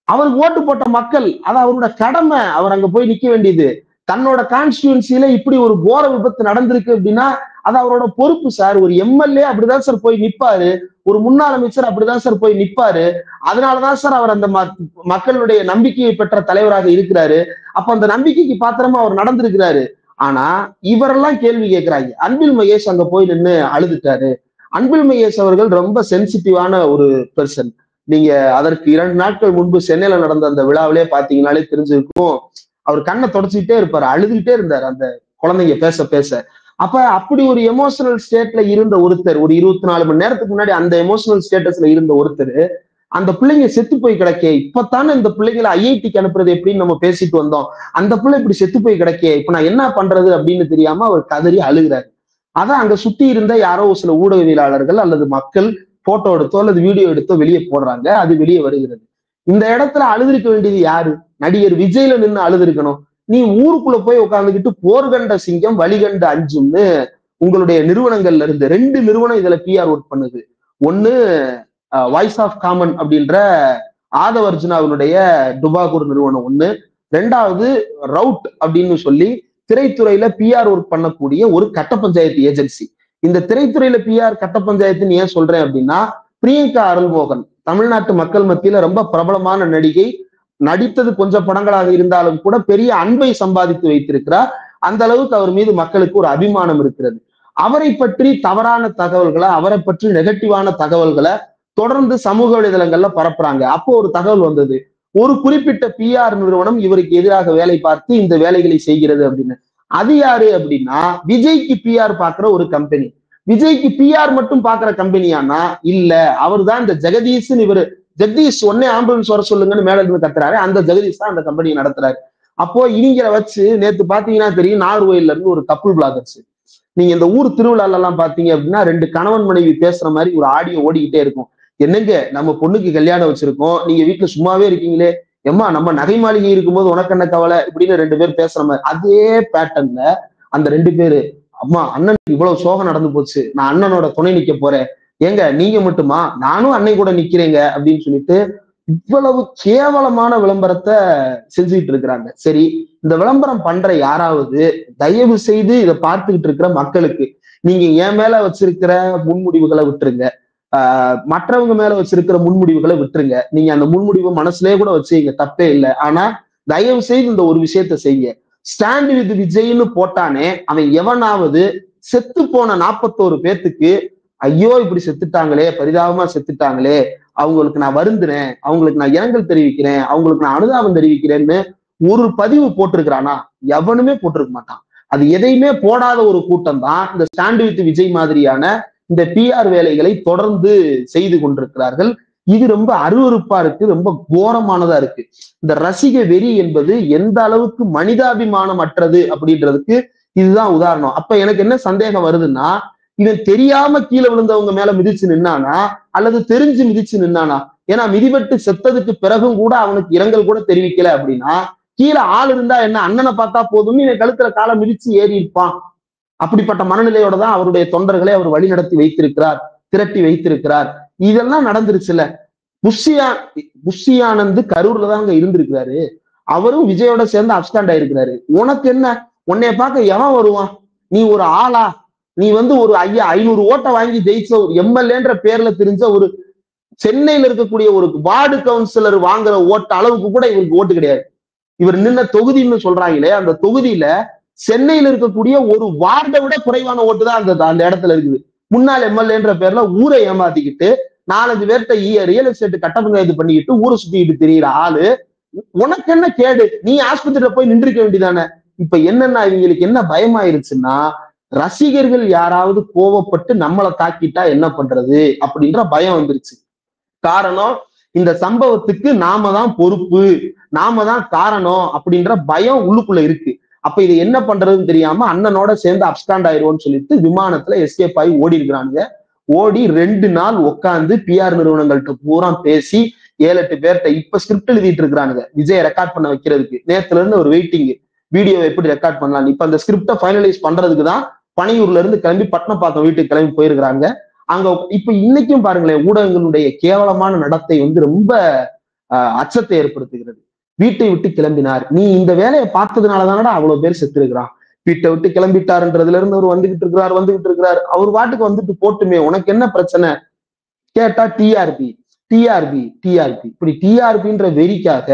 S1: அவருக்கு ஓட்டு போட்ட மக்கள், அது அவரோட கடமை. அவர் அங்க போய் நிக்க வேண்டியது. தன்னோட கான்ஸ்டியூன்சில இப்படி ஒரு கோர விபத்து நடந்திருக்கு அப்படின்னா அது அவரோட பொறுப்பு சார். ஒரு எம்எல்ஏ அப்படிதான் சார் போய் நிப்பாரு, ஒரு முன்னாள் அமைச்சர் அப்படிதான் சார் போய் நிப்பாரு. அதனாலதான் சார் அவர் அந்த மக்களுடைய நம்பிக்கையை பெற்ற தலைவராக இருக்கிறாரு. அப்ப அந்த நம்பிக்கைக்கு பாத்திரமா அவர் நடந்திருக்கிறாரு. ஆனா இவரெல்லாம் கேள்வி கேட்கிறாங்க. அன்பில் மகேஷ் அங்க போய் நின்று அழுதுட்டாரு. அன்பில் மகேஷ் அவர்கள் ரொம்ப சென்சிட்டிவான ஒரு பெர்சன். நீங்க அதற்கு 2 நாட்கள் முன்பு சென்னையில நடந்த அந்த விழாவிலே பாத்தீங்கன்னாலே தெரிஞ்சிருக்கும். அவர் கண்ணை தொடச்சுக்கிட்டே இருப்பாரு, அழுதுகிட்டே இருந்தாரு அந்த குழந்தைங்க பேச பேச. அப்ப அப்படி ஒரு எமோஷனல் ஸ்டேட்ல இருந்த ஒருத்தர், ஒரு 24 மணி நேரத்துக்கு முன்னாடி அந்த எமோஷனல் ஸ்டேட்டஸ்ல இருந்த ஒருத்தர், அந்த பிள்ளைங்க செத்து போய் கிடக்க, இப்பத்தானே இந்த பிள்ளைங்களை ஐஐடிக்கு அனுப்புறது எப்படின்னு நம்ம பேசிட்டு வந்தோம், அந்த பிள்ளை இப்படி செத்து போய் கிடக்க, இப்ப நான் என்ன பண்றது அப்படின்னு தெரியாம அவர் கதறி அழுகிறாரு. அதான் அங்க சுத்தி இருந்த யாரோ சில ஊடகவியலாளர்கள் அல்லது மக்கள் போட்டோ எடுத்தோ அல்லது வீடியோ எடுத்தோ வெளியே போடுறாங்க, அது வெளியே வருகிறது. இந்த இடத்துல அழுதுருக்க வேண்டியது யாரு? நடிகர் விஜய்ல நின்று அழுதுருக்கணும். நீ ஊருக்குள்ள போய் உட்கார்ந்துக்கிட்டு போர்கண்ட சிங்கம் வழிகண்ட அஞ்சும்னு உங்களுடைய நிறுவனங்கள்ல இருந்து 2 நிறுவனம் இதுல பிஆர் ஒர்க் பண்ணுது. ஒண்ணு வாய்ஸ் ஆஃப் காமன் அப்படின்ற ஆதவர்ஜுனாவினுடைய டுபாகூர் நிறுவனம் ஒண்ணு, 2வது ரவுட் அப்படின்னு சொல்லி திரைத்துறையில பிஆர் ஒர்க் பண்ணக்கூடிய ஒரு கட்ட பஞ்சாயத்து ஏஜென்சி. இந்த திரைத்துறையில பிஆர் கட்ட பஞ்சாயத்துன்னு ஏன் சொல்றேன் அப்படின்னா, பிரியங்கா அருள்மோகன் தமிழ்நாட்டு மக்கள் மத்தியில ரொம்ப பிரபலமான நடிகை, நடித்தது கொஞ்சம் படங்களாக இருந்தாலும் கூட பெரிய அன்பை சம்பாதித்து வைத்திருக்கிறார். அந்த அளவுக்கு அவர் மீது மக்களுக்கு ஒரு அபிமானம் இருக்கிறது. அவரை பற்றி தவறான தகவல்களை, அவரை பற்றி நெகட்டிவான தகவல்களை தொடர்ந்து சமூக வலைதளங்கள்ல பரப்புறாங்க. அப்போ ஒரு தகவல் வந்தது, ஒரு குறிப்பிட்ட பிஆர் நிறுவனம் இவருக்கு எதிராக வேலை பார்த்து இந்த வேலைகளை செய்கிறது அப்படின்னு. அது யாரு அப்படின்னா, விஜய்க்கு பிஆர் பாக்குற ஒரு கம்பெனி. விஜய்க்கு பிஆர் மட்டும் பாக்குற கம்பெனியானா இல்ல, அவர் தான் இந்த ஜெகதீஷ், இவரு ஜெகதீஷ் ஒன்னே ஆம்புலன்ஸ் வர சொல்லுங்கன்னு மேல இருந்து கத்துறாரு, அந்த ஜெகதீஷ் தான் அந்த கம்பெனியை நடத்துறாரு. அப்போ இவங்களை வச்சு நேத்து பாத்தீங்கன்னா தெரியும், நார்வேல இருந்து ஒரு கப்புள் பிளாகர்ஸ், நீங்க இந்த ஊர் திருவிழால எல்லாம் பாத்தீங்க அப்படின்னா 2 கணவன் மனைவி பேசுற மாதிரி ஒரு ஆடியோ ஓடிக்கிட்டே இருக்கும். என்னங்க நம்ம பொண்ணுக்கு கல்யாணம் வச்சிருக்கோம், நீங்க வீட்டுல சும்மாவே இருக்கீங்களே, எம்மா நம்ம நகை மாளிகை இருக்கும்போது உனக்கு என்ன கவலை இப்படின்னு 2 பேர் பேசுற மாதிரி. அதே பேட்டர்ன்ல அந்த 2 பேரு, அம்மா அண்ணனுக்கு இவ்வளவு சோகம் நடந்து போச்சு, நான் அண்ணனோட துணை நிக்க போறேன், ஏங்க நீங்க மட்டுமா, நானும் அன்னை கூட நிக்கிறேங்க அப்படின்னு சொல்லிட்டு இவ்வளவு கேவலமான விளம்பரத்தை செஞ்சுட்டு இருக்கிறாங்க. சரி, இந்த விளம்பரம் பண்ற யாராவது தயவு செய்து இதை பார்த்துக்கிட்டு இருக்கிற மக்களுக்கு நீங்க என் மேல வச்சிருக்கிற முன்முடிவுகளை விட்டுருங்க. மற்றவங்க மேல வச்சிருக்கிற முன்முடிவுகளை விட்டுருங்க. நீங்க அந்த முன்முடிவு மனசுலயே கூட வச்சுங்க, தப்பே இல்லை. ஆனா தயவு செய்து இந்த ஒரு விஷயத்த செய்ய, ஸ்டாண்ட் வித் விஜய்னு போட்டானே அவன் எவனாவது செத்து போன 41 பேத்துக்கு ஐயோ இப்படி செத்துட்டாங்களே, பரிதாபமா செத்துட்டாங்களே, அவங்களுக்கு நான் வருந்துறேன், அவங்களுக்கு நான் இரங்கல் தெரிவிக்கிறேன், அவங்களுக்கு நான் அனுதாபம் தெரிவிக்கிறேன்னு ஒரு பதிவு போட்டிருக்கிறானா? எவனுமே போட்டிருக்க மாட்டான். அது எதையுமே போடாத ஒரு கூட்டம் தான் இந்த ஸ்டாண்ட் வித் விஜய் மாதிரியான இந்த PR வேலைகளை தொடர்ந்து செய்து கொண்டிருக்கிறார்கள். இது ரொம்ப அருவருப்பா இருக்கு, ரொம்ப கோரமானதா இருக்கு. இந்த ரசிக வெறி என்பது எந்த அளவுக்கு மனிதாபிமானம் அற்றது அப்படின்றதுக்கு இதுதான் உதாரணம். அப்ப எனக்கு என்ன சந்தேகம் வருதுன்னா, இவன் தெரியாம கீழே விழுந்தவங்க மேல மிதிச்சு நின்னானா அல்லது தெரிஞ்சு மிதிச்சு நின்னானா? ஏன்னா மிதிபட்டு செத்ததுக்கு பிறகும் கூட அவனுக்கு இரங்கல் கூட தெரிவிக்கல அப்படின்னா, கீழே ஆள் இருந்தா என்ன, அண்ணனை பார்த்தா போதும்னு இவன் கழுத்துல காலை மிதிச்சு ஏறி இருப்பான். அப்படிப்பட்ட மனநிலையோட தான் அவருடைய தொண்டர்களை அவர் வழி நடத்தி வைத்திருக்கிறார், திரட்டி வைத்திருக்கிறார். இதெல்லாம் நடந்துருச்சுல. புஷி ஆனந்த் கரூர்ல தான் அங்க இருந்திருக்கிறாரு. அவரும் விஜயோட சேர்ந்து அப்ஸ்டாண்ட் ஆயிருக்கிறாரு. உனக்கு என்ன? உன்னைய பார்க்க எவன் வருவான்? நீ ஒரு ஆளா? நீ ஒரு 500 ஓட்டை வாங்கி ஜெயிச்ச ஒரு MLAன்ற பேர்ல தெரிஞ்ச ஒரு சென்னையில இருக்கக்கூடிய ஒரு வார்டு கவுன்சிலர் வாங்குற ஓட்டு அளவுக்கு கூட இவருக்கு ஓட்டு கிடையாது. இவர் நின்ன தொகுதின்னு சொல்றாங்களே, அந்த தொகுதியில சென்னையில இருக்கக்கூடிய ஒரு வார்டை விட குறைவான ஓட்டு தான் அந்த இடத்துல இருக்குது. முன்னாள் MLAன்ற பேர்ல ஊரை ஏமாத்திக்கிட்டு 4-5 பேர்கிட்ட ரியல் எஸ்டேட் கட்ட பஞ்சாயத்து பண்ணிக்கிட்டு ஊரை சுத்திக்கிட்டு தெரியுற ஆளு, உனக்கு என்ன கேடு? நீ ஆஸ்பத்திரியில போய் நின்றுக்க வேண்டியதானே? இப்ப என்னன்னா இவங்களுக்கு என்ன பயமாயிருச்சுன்னா, ரசிகர்கள் யாராவது கோவப்பட்டு நம்மளை தாக்கிட்டா என்ன பண்றது அப்படின்ற பயம் வந்துருச்சு. காரணம், இந்த சம்பவத்துக்கு நாம தான் பொறுப்பு, நாம தான் காரணம் அப்படின்ற பயம் உள்ளுக்குள்ள இருக்கு. அப்ப இது என்ன பண்றதுன்னு தெரியாம அண்ணனோட சேர்ந்து அப்ஸ்டாண்ட் ஆயிருவோம்னு சொல்லிட்டு விமானத்துல எஸ்கேப் ஆகி ஓடி இருக்கிறாங்க. ஓடி 2 நாள் உட்காந்து PR நிறுவனங்கள்ட்ட பூரா பேசி 7-8 பேர்கிட்ட இப்ப ஸ்கிரிப்ட் எழுதிட்டு இருக்கிறானுங்க விஜய் ரெக்கார்ட் பண்ண வைக்கிறதுக்கு. நேத்துல இருந்து ஒரு வெயிட்டிங், வீடியோ எப்படி ரெக்கார்ட் பண்ணலாம். இப்ப அந்த ஸ்கிரிப்டை ஃபைனலைஸ் பண்றதுக்கு தான் பனையூர்ல இருந்து கிளம்பி பட்னப்பாக்கம் வீட்டுக்கு கிளம்பி போயிருக்கிறாங்க. அங்க இப்ப இன்னைக்கும் பாருங்களேன், ஊடகங்களுடைய கேவலமான நடத்தை ரொம்ப அச்சத்தை ஏற்படுத்துகிறது. வீட்டை விட்டு கிளம்பினார். நீ இந்த வேலையை பார்த்ததுனாலதானடா அவ்வளவு பேர் செத்து இருக்கிறான். வீட்டை விட்டு கிளம்பிட்டாருன்றதுல இருந்து அவர் வந்துகிட்டு இருக்கிறார். அவர் வாட்டுக்கு வந்துட்டு போட்டுமே, உனக்கு என்ன பிரச்சனை கேட்டா டிஆர்பி இப்படி டிஆர்பின்ற வெறிக்காக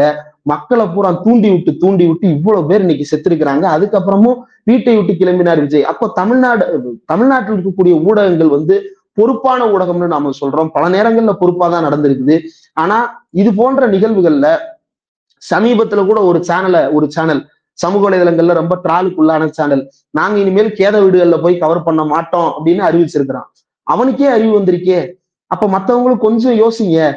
S1: மக்களை பூரா தூண்டி விட்டு இவ்வளவு பேர் இன்னைக்கு செத்துருக்கிறாங்க. அதுக்கப்புறமும் வீட்டை விட்டு கிளம்பினார் விஜய். அப்போ தமிழ்நாட்டில் இருக்கக்கூடிய ஊடகங்கள் பொறுப்பான ஊடகம்னு நாம சொல்றோம். பல நேரங்கள்ல பொறுப்பா தான் நடந்திருக்குது. ஆனா இது போன்ற நிகழ்வுகள்ல சமீபத்துல கூட ஒரு சேனல் சமூக வலைதளங்கள்ல ரொம்ப ட்ராலுக்குள்ளான சேனல், நாங்க இனிமேல் கேத வீடுகள்ல போய் கவர் பண்ண மாட்டோம் அப்படின்னு அறிவிச்சிருக்கிறான். அவனுக்கே அறிவு வந்திருக்கே. அப்ப மத்தவங்களுக்கு கொஞ்சம் யோசிங்க.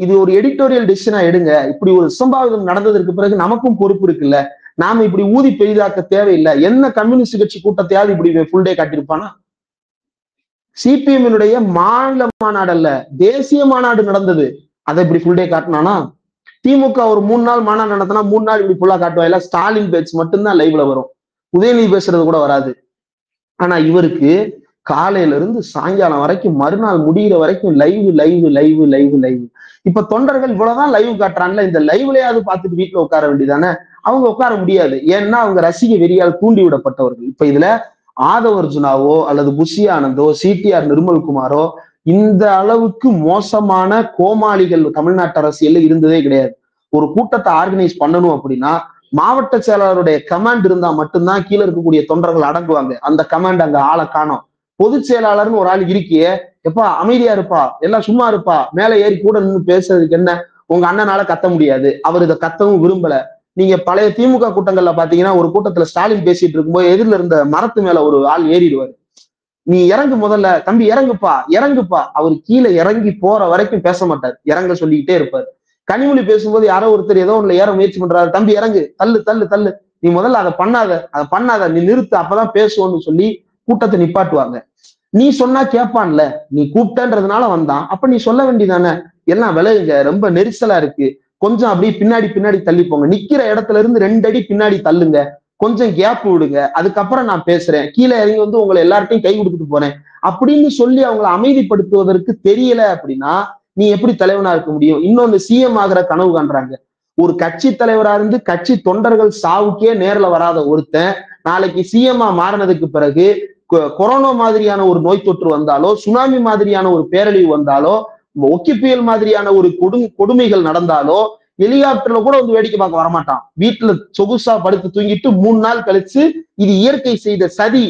S1: இது ஒரு எடிட்டோரியல் டிசிஷனா எடுங்க. இப்படி ஒரு சம்பவம் நடந்ததற்கு பிறகு நமக்கும் பொறுப்பு இருக்குல்ல. நாம இப்படி ஊதி பெரிதாக்க தேவையில்லை. என்ன கம்யூனிஸ்ட் கட்சி கூட்டத்தையாவது இப்படி ஃபுல் டே காட்டியிருப்பானா? CPM-னுடைய மாநில மாநாடு அல்ல, தேசிய மாநாடு நடந்தது. அதை இப்படி ஃபுல் டே காட்டினானா? திமுக ஒரு 3 நாள் மாநாடு நடத்தினா 3 நாள் இப்படி ஃபுல்லா காட்டுவாயில. ஸ்டாலின் பேச்சு மட்டும்தான் லைவ்ல வரும், உதயநிதி பேசுறது கூட வராது. ஆனா இவருக்கு காலையில இருந்து சாயங்காலம் வரைக்கும், மறுநாள் முடிகிற வரைக்கும் லைவ். இப்ப தொண்டர்கள் இவ்வளவுதான் லைவ் காட்டுறாங்கல்ல, இந்த லைவ்லயாவது பார்த்துட்டு வீட்டுல உட்கார வேண்டியதானே? அவங்க உட்கார முடியாது. ஏன்னா அவங்க ரசிக வெறியால் தூண்டி விடப்பட்டவர்கள். இப்ப இதுல ஆதவ அர்ஜுனாவோ அல்லது புஷி ஆனந்தோ CTR நிர்மல்குமாரோ இந்த அளவுக்கு மோசமான கோமாளிகள் தமிழ்நாட்டு அரசியல்ல இருந்ததே கிடையாது. ஒரு கூட்டத்தை ஆர்கனைஸ் பண்ணணும் அப்படின்னா மாவட்ட செயலாளருடைய கமாண்ட் இருந்தா மட்டும்தான் கீழே இருக்கக்கூடிய தொண்டர்கள் அடங்குவாங்க. அந்த கமாண்ட் அங்க ஆளை காணோம். பொதுச் செயலாளர்னு ஒரு ஆள் இருக்கியே, எப்பா அமைதியா இருப்பா, எல்லாம் சும்மா இருப்பா, மேல ஏறி கூட நின்று பேசுறதுக்கு என்ன? உங்க அண்ணனால கத்த முடியாது, அவர் இதை கத்தவும் விரும்பல. நீங்க பழைய திமுக கூட்டங்கள்ல பாத்தீங்கன்னா ஒரு கூட்டத்துல ஸ்டாலின் பேசிட்டு இருக்கும்போது எதிரில இருந்த மரத்து மேல ஒரு ஆள் ஏறிடுவாரு. நீ இறங்கு, முதல்ல தம்பி இறங்குப்பா. அவர் கீழே இறங்கி போற வரைக்கும் பேச மாட்டார், இறங்க சொல்லிக்கிட்டே இருப்பாரு. கனிமொழி பேசும்போது யாரோ ஒருத்தர் ஏதோ ஒண்ணுல ஏற முயற்சி பண்றாரு, தம்பி இறங்கு, தள்ளு, நீ முதல்ல அதை பண்ணாத, நீ நிறுத்து, அப்பதான் பேசுவோன்னு சொல்லி கூட்டத்தை நிப்பாட்டுவாங்க. நீ சொன்னா கேட்பான்ல, நீ கூப்பிட்டன்றதுனால வந்தான், அப்ப நீ சொல்ல வேண்டியதானே, எல்லாம் விலகுங்க, ரொம்ப நெரிசலா இருக்கு, கொஞ்சம் அப்படியே பின்னாடி தள்ளி போங்க, நிக்கிற இடத்துல இருந்து 2 அடி பின்னாடி தள்ளுங்க, கொஞ்சம் கேப் விடுங்க, அதுக்கப்புறம் நான் பேசுறேன், கீழே இறங்கி உங்களை எல்லார்ட்டையும் கை கொடுத்துட்டு போறேன் அப்படின்னு சொல்லி அவங்களை அமைதிப்படுத்துவதற்கு தெரியல அப்படின்னா நீ எப்படி தலைவனா இருக்க முடியும்? இன்னொன்னு, சிஎம் ஆகிற கனவு காண்றாங்க. ஒரு கட்சி தலைவரா இருந்து கட்சி தொண்டர்கள் சாவுக்கே நேர்ல வராத ஒருத்தன் நாளைக்கு சிஎம்ஆ மாறினதுக்கு பிறகு கொரோனா மாதிரியான ஒரு நோய் தொற்று வந்தாலோ, சுனாமி மாதிரியான ஒரு பேரழிவு வந்தாலோ, ஒக்கி புயல் மாதிரியான ஒரு கொடுமைகள் நடந்தாலோ ஹெலிகாப்டர்ல கூட வந்து வேடிக்கை பார்க்க வரமாட்டான். வீட்டுல சொகுசா படுத்து தூங்கிட்டு 3 நாள் கழிச்சு இது இயற்கை செய்த சதி,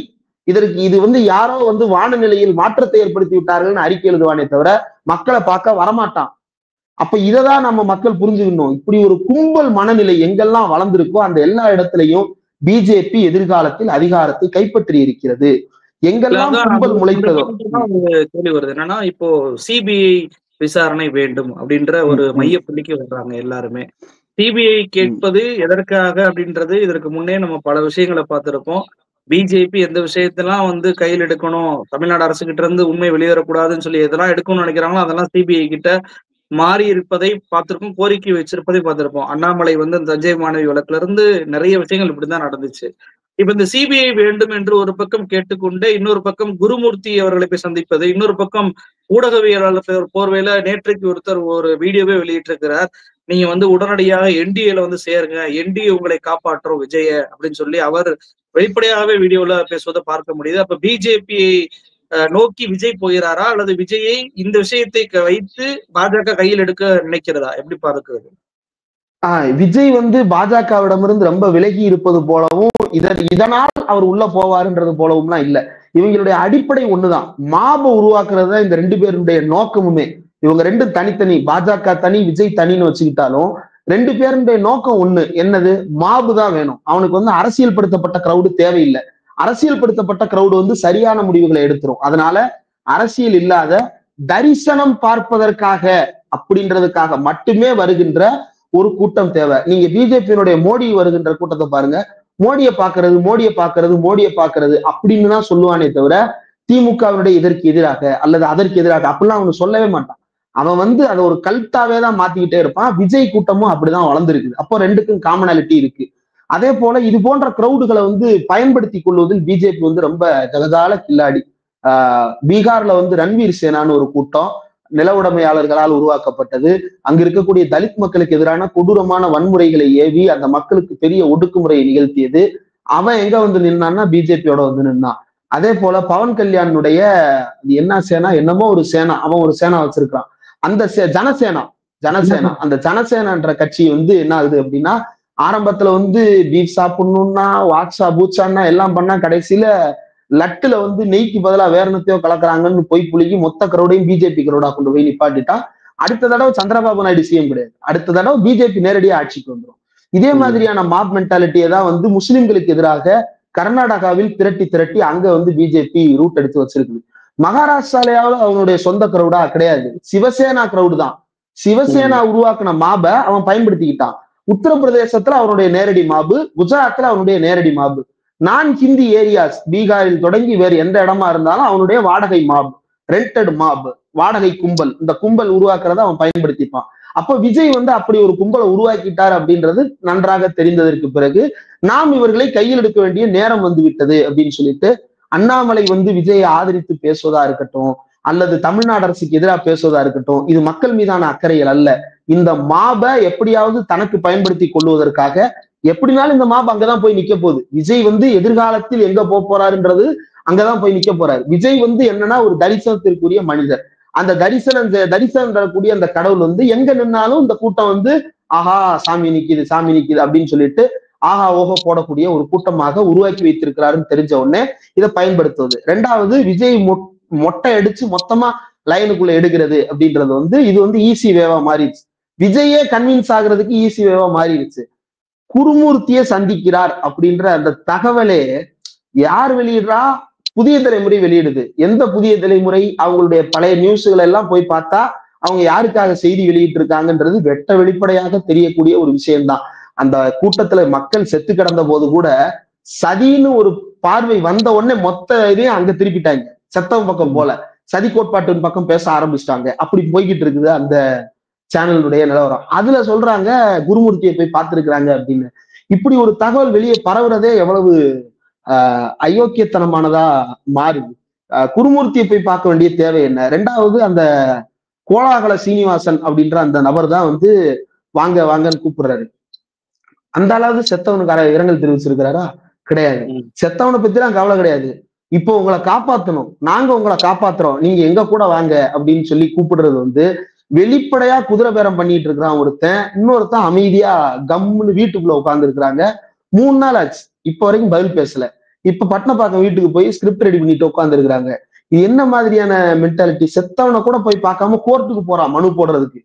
S1: இது வந்து யாரோ வந்து வானநிலையில் மாற்றத்தை ஏற்படுத்தி விட்டார்கள்னு அறிக்கை எழுதுவானே தவிர மக்களை பார்க்க வரமாட்டான். அப்ப இததான் நம்ம மக்கள் புரிஞ்சுக்கணும். இப்படி ஒரு கும்பல் மனநிலை எங்கெல்லாம் வளர்ந்திருக்கோ அந்த எல்லா இடத்திலையும் பிஜேபி எதிர்காலத்தில் அதிகாரத்தை கைப்பற்றி இருக்கிறது. எங்கெல்லாம் கும்பல் முளைத்ததோ.
S2: கேள்வி வருது என்னன்னா, இப்போ சிபிஐ விசாரணை வேண்டும் அப்படின்ற ஒரு மைய புள்ளிக்கு வர்றாங்க எல்லாருமே. சிபிஐ கேட்பது எதற்காக அப்படின்றது இதற்கு முன்னே நம்ம பல விஷயங்களை பார்த்திருப்போம். பிஜேபி எந்த விஷயத்தெல்லாம் வந்து கையில் எடுக்கணும், தமிழ்நாடு அரசு கிட்ட இருந்து உண்மை வெளியேறக்கூடாதுன்னு சொல்லி எதெல்லாம் எடுக்கணும்னு நினைக்கிறாங்களோ அதெல்லாம் சிபிஐ கிட்ட மாறி இருப்பதை பார்த்திருக்கோம், கோரிக்கை வச்சிருப்பதை பார்த்திருப்போம். அண்ணாமலை வந்து தஞ்சை மாணவி வழக்குல இருந்து நிறைய விஷயங்கள் இப்படிதான் நடந்துச்சு. இப்ப இந்த சிபிஐ வேண்டும் என்று ஒரு பக்கம் கேட்டுக்கொண்டு இன்னொரு பக்கம் குருமூர்த்தி அவர்களை போய் சந்திப்பது, இன்னொரு பக்கம் ஊடகவியலாளர் போர்வையில நேற்றைக்கு ஒருத்தர் ஒரு வீடியோவே வெளியிட்டிருக்கிறார். நீங்க வந்து உடனடியாக என்டிஏல வந்து சேருங்க, என்டிஏ உங்களை காப்பாற்றும் விஜய அப்படின்னு சொல்லி அவர் வெளிப்படையாகவே வீடியோல பேசுவதை பார்க்க முடியுது. அப்ப பிஜேபியை நோக்கி விஜய் போகிறாரா அல்லது விஜயை இந்த விஷயத்தை வைத்து பாஜக கையில் எடுக்க நினைக்கிறதா? எப்படி பார்க்கிறது?
S1: விஜய் வந்து பாஜகவிடமிருந்து ரொம்ப விலகி இருப்பது போலவும் இதனால் அவர் உள்ள போவாருன்றது போலவும்லாம் இல்ல. இவங்களுடைய அடிப்படை ஒண்ணுதான், மாப உருவாக்குறது தான் இந்த 2 பேருடைய நோக்கமுமே. இவங்க 2 தனித்தனி, பாஜக தனி விஜய் தனின்னு வச்சுக்கிட்டாலும் 2 பேருடைய நோக்கம் ஒண்ணு, என்னது? மாபு தான் வேணும். அவனுக்கு வந்து அரசியல் படுத்தப்பட்ட கிரௌடு தேவையில்லை. அரசியல் படுத்தப்பட்ட கிரௌடு வந்து சரியான முடிவுகளை எடுத்துரும். அதனால அரசியல் இல்லாத தரிசனம் பார்ப்பதற்காக அப்படின்றதுக்காக மட்டுமே வருகின்ற ஒரு கூட்டம் தேவை. நீங்க பிஜேபியினுடைய மோடி வருகின்ற கூட்டத்தை பாருங்க, மோடியை பாக்குறது அப்படின்னு தான் சொல்லுவானே தவிர திமுகவினுடைய இதற்கு எதிராக அல்லது அதற்கு எதிராக அப்படிலாம் அவனு சொல்லவே மாட்டான். அவன் வந்து அதை ஒரு கல்ட்டாவே தான் மாத்திக்கிட்டே இருப்பான். விஜய் கூட்டமும் அப்படிதான் வளர்ந்துருக்குது. அப்போ 2க்கும் காமனாலிட்டி இருக்கு. அதே போல இது போன்ற கிரௌடுகளை வந்து பயன்படுத்தி கொள்வதில் பிஜேபி வந்து ரொம்ப ஜகஜால கில்லாடி. பீகார்ல வந்து ரன்வீர் சேனான்னு ஒரு கூட்டம் நில உடைமையாளர்களால் உருவாக்கப்பட்டது. அங்க இருக்கக்கூடிய தலித் மக்களுக்கு எதிரான கொடூரமான வன்முறைகளை ஏவி அந்த மக்களுக்கு பெரிய ஒடுக்குமுறையை நிகழ்த்தியது. அவன் எங்க வந்து நின்னான்னா பிஜேபியோட வந்து நின்னான். அதே போல பவன் கல்யாணுடைய என்ன சேனா, என்னமோ ஒரு சேனா, அவன் ஒரு சேனா வச்சிருக்கான். அந்த ஜனசேனா அந்த ஜனசேனான்ற கட்சி வந்து என்ன ஆகுது அப்படின்னா, ஆரம்பத்துல வந்து பீஃப் சாப்பிடணும்னா வாட்ஸா பூச்சான்னா எல்லாம் பண்ணா கடைசியில லட்டுல வந்து நெய்க்கு பதிலா வேற என்னத்தையோ கலக்குறாங்கன்னு போய் புளிக்கி மொத்த கரோடையும் பிஜேபி கரோடா கொண்டு போய் நிப்பாட்டிட்டா. அடுத்த தடவை சந்திரபாபு நாயுடு சிஎம் கிடையாது, அடுத்த தடவை பிஜேபி நேரடியா ஆட்சிக்கு வந்துடும். இதே மாதிரியான மாப் மென்டாலிட்டியை தான் வந்து முஸ்லிம்களுக்கு எதிராக கர்நாடகாவில் திரட்டி அங்க வந்து பிஜேபி ரூட் எடுத்து வச்சிருக்குது. மகாராஷ்டிராலையாவது அவனுடைய சொந்த கிரௌடா கிடையாது, சிவசேனா கிரௌடு தான். சிவசேனா உருவாக்குன மாப அவன் பயன்படுத்திக்கிட்டான். உத்தரப்பிரதேசத்துல அவனுடைய நேரடி மாபு, குஜராத்ல அவனுடைய நேரடி மாபு, நான் ஹிந்தி ஏரியாஸ் பீகாரில் தொடங்கி வேறு எந்த இடமா இருந்தாலும் அவனுடைய வாடகை மாப், ரெண்டட் மாப், வாடகை கும்பல், இந்த கும்பல் உருவாக்குறத அவன் பயன்படுத்திப்பான். அப்ப விஜய் வந்து அப்படி ஒரு கும்பலை உருவாக்கிட்டார் அப்படின்றது நன்றாக தெரிந்ததற்கு பிறகு நாம் இவர்களை கையில் எடுக்க வேண்டிய நேரம் வந்து விட்டது அப்படின்னு சொல்லிட்டு அண்ணாமலை வந்து விஜயை ஆதரித்து பேசுவதா இருக்கட்டும் அல்லது தமிழ்நாடு அரசுக்கு எதிராக பேசுவதா இருக்கட்டும், இது மக்கள் மீதான அக்கறைகள் அல்ல. இந்த மாப எப்படியாவது தனக்கு பயன்படுத்தி கொள்வதற்காக எப்படினாலும் இந்த மாப் அங்கதான் போய் நிக்க போகுது. விஜய் வந்து எதிர்காலத்தில் எங்க போறாருன்றது அங்கதான் போய் நிக்க போறாரு. விஜய் வந்து என்னன்னா ஒரு தரிசனத்திற்குரிய மனிதர். அந்த தரிசனம் தரக்கூடிய அந்த கடவுள் வந்து எங்க நின்னாலும் இந்த கூட்டம் வந்து ஆஹா சாமி நிக்குது அப்படின்னு சொல்லிட்டு ஆஹா ஓஹோ போடக்கூடிய ஒரு கூட்டமாக உருவாக்கி வைத்திருக்கிறாருன்னு தெரிஞ்ச உடனே இதை பயன்படுத்துவது. 2வது, விஜய் மொட்டை அடிச்சு மொத்தமா லைனுக்குள்ள எடுக்கிறது அப்படின்றது வந்து இது வந்து ஈஸி வேவா மாறிடுச்சு. விஜயே கன்வின்ஸ் ஆகுறதுக்கு ஈஸி வேவா மாறிடுச்சு. குருமூர்த்தியை சந்திக்கிறார் அப்படின்ற அந்த தகவலே யார் வெளியிடுறா? புதிய தலைமுறை வெளியிடுது. எந்த புதிய தலைமுறை? அவங்களுடைய பழைய நியூஸ்களை எல்லாம் போய் பார்த்தா அவங்க யாருக்காக செய்தி வெளியிட்டு இருக்காங்கன்றது வெட்ட வெளிப்படையாக தெரியக்கூடிய ஒரு விஷயம்தான். அந்த கூட்டத்துல மக்கள் செத்து கிடந்த போது கூட சதின்னு ஒரு பார்வை வந்த உடனே மொத்த இதையும் அங்க திருப்பிட்டாங்க. செத்தவன் பக்கம் போல சதி கோட்பாட்டின் பக்கம் பேச ஆரம்பிச்சிட்டாங்க. அப்படி போய்கிட்டு இருக்குது அந்த சேனலுடைய நிலவரம். அதுல சொல்றாங்க குருமூர்த்தியை போய் பார்த்திருக்கிறாங்க அப்படின்னு. இப்படி ஒரு தகவல் வெளியே பரவுறதே எவ்வளவு அயோக்கியத்தனமானதா மாறுது. குருமூர்த்தியை போய் பார்க்க வேண்டிய தேவை என்ன? ரெண்டாவது அந்த கோலாகல சீனிவாசன் அப்படின்ற அந்த நபர் தான் வந்து வாங்க வாங்கன்னு கூப்பிடுறாரு. அந்த அளவுக்கு செத்தவனுக்கு இரங்கல் தெரிவிச்சிருக்கிறாரா? கிடையாது. செத்தவனை பத்தி எல்லாம் கவலை கிடையாது. இப்போ உங்களை காப்பாத்தணும், நாங்க உங்களை காப்பாத்துறோம், நீங்க எங்க கூட வாங்க அப்படின்னு சொல்லி கூப்பிடுறது வந்து வெளிப்படையா குதிரை பேரம் பண்ணிட்டு இருக்கிறான் ஒருத்தன். இன்னொருத்தன் அமைதியா கம்முன்னு வீட்டுக்குள்ள உட்கார்ந்து இருக்கிறாங்க. 3 நாள் ஆச்சு, இப்ப வரைக்கும் பதில் பேசல. இப்ப பட்டணப்பாக்கம் வீட்டுக்கு போய் ஸ்கிரிப்ட் ரெடி பண்ணிட்டு உட்கார்ந்து இருக்கிறாங்க. இது என்ன மாதிரியான மென்டாலிட்டி? செத்தவனை கூட போய் பார்க்காம கோர்ட்டுக்கு போறான் மனு போடுறதுக்கு.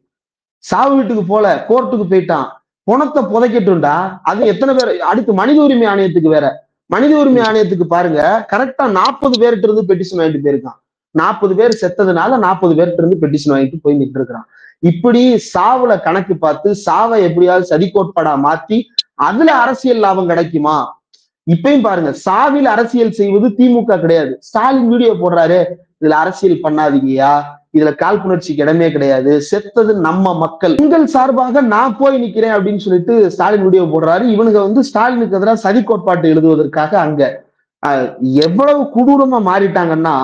S1: சாவு வீட்டுக்கு போல, கோர்ட்டுக்கு போயிட்டான். பணத்தை புதைக்கட்டும்டா. அது எத்தனை பேர்? அடுத்து மனித உரிமை ஆணையத்துக்கு வேற. மனித உரிமை ஆணையத்துக்கு பாருங்க, கரெக்டா 40 பேர்கிட்ட இருந்து பெட்டிஷன் வாங்கிட்டு போயிருக்கான். 40 பேர் செத்ததுனால 40 பேர்கிட்ட இருந்து பெட்டிஷன் வாங்கிட்டு போய் நின்று இருக்கிறான். இப்படி சாவுல கணக்கு பார்த்து சாவை எப்படியாவது சதி கோட்பாடா மாத்தி அதுல அரசியல் லாபம் கிடைக்குமா? இப்பயும் பாருங்க, சாவில் அரசியல் செய்வது திமுக கிடையாது. ஸ்டாலின் வீடியோ போடுறாரு, இதுல அரசியல் பண்ணாதீங்கயா, இதுல காழ்ப்புணர்ச்சிக்கு இடமே கிடையாது, செத்தது நம்ம மக்கள், உங்கள் சார்பாக நான் போய் நிக்கிறேன் அப்படின்னு சொல்லிட்டு ஸ்டாலின் வீடியோ போடுறாரு. இவனுங்க வந்து ஸ்டாலினுக்கு எதிராக சதி கோட்பாட்டு எழுதுவதற்காக அங்க எவ்வளவு கொடூரமா மாறிட்டாங்கன்னா,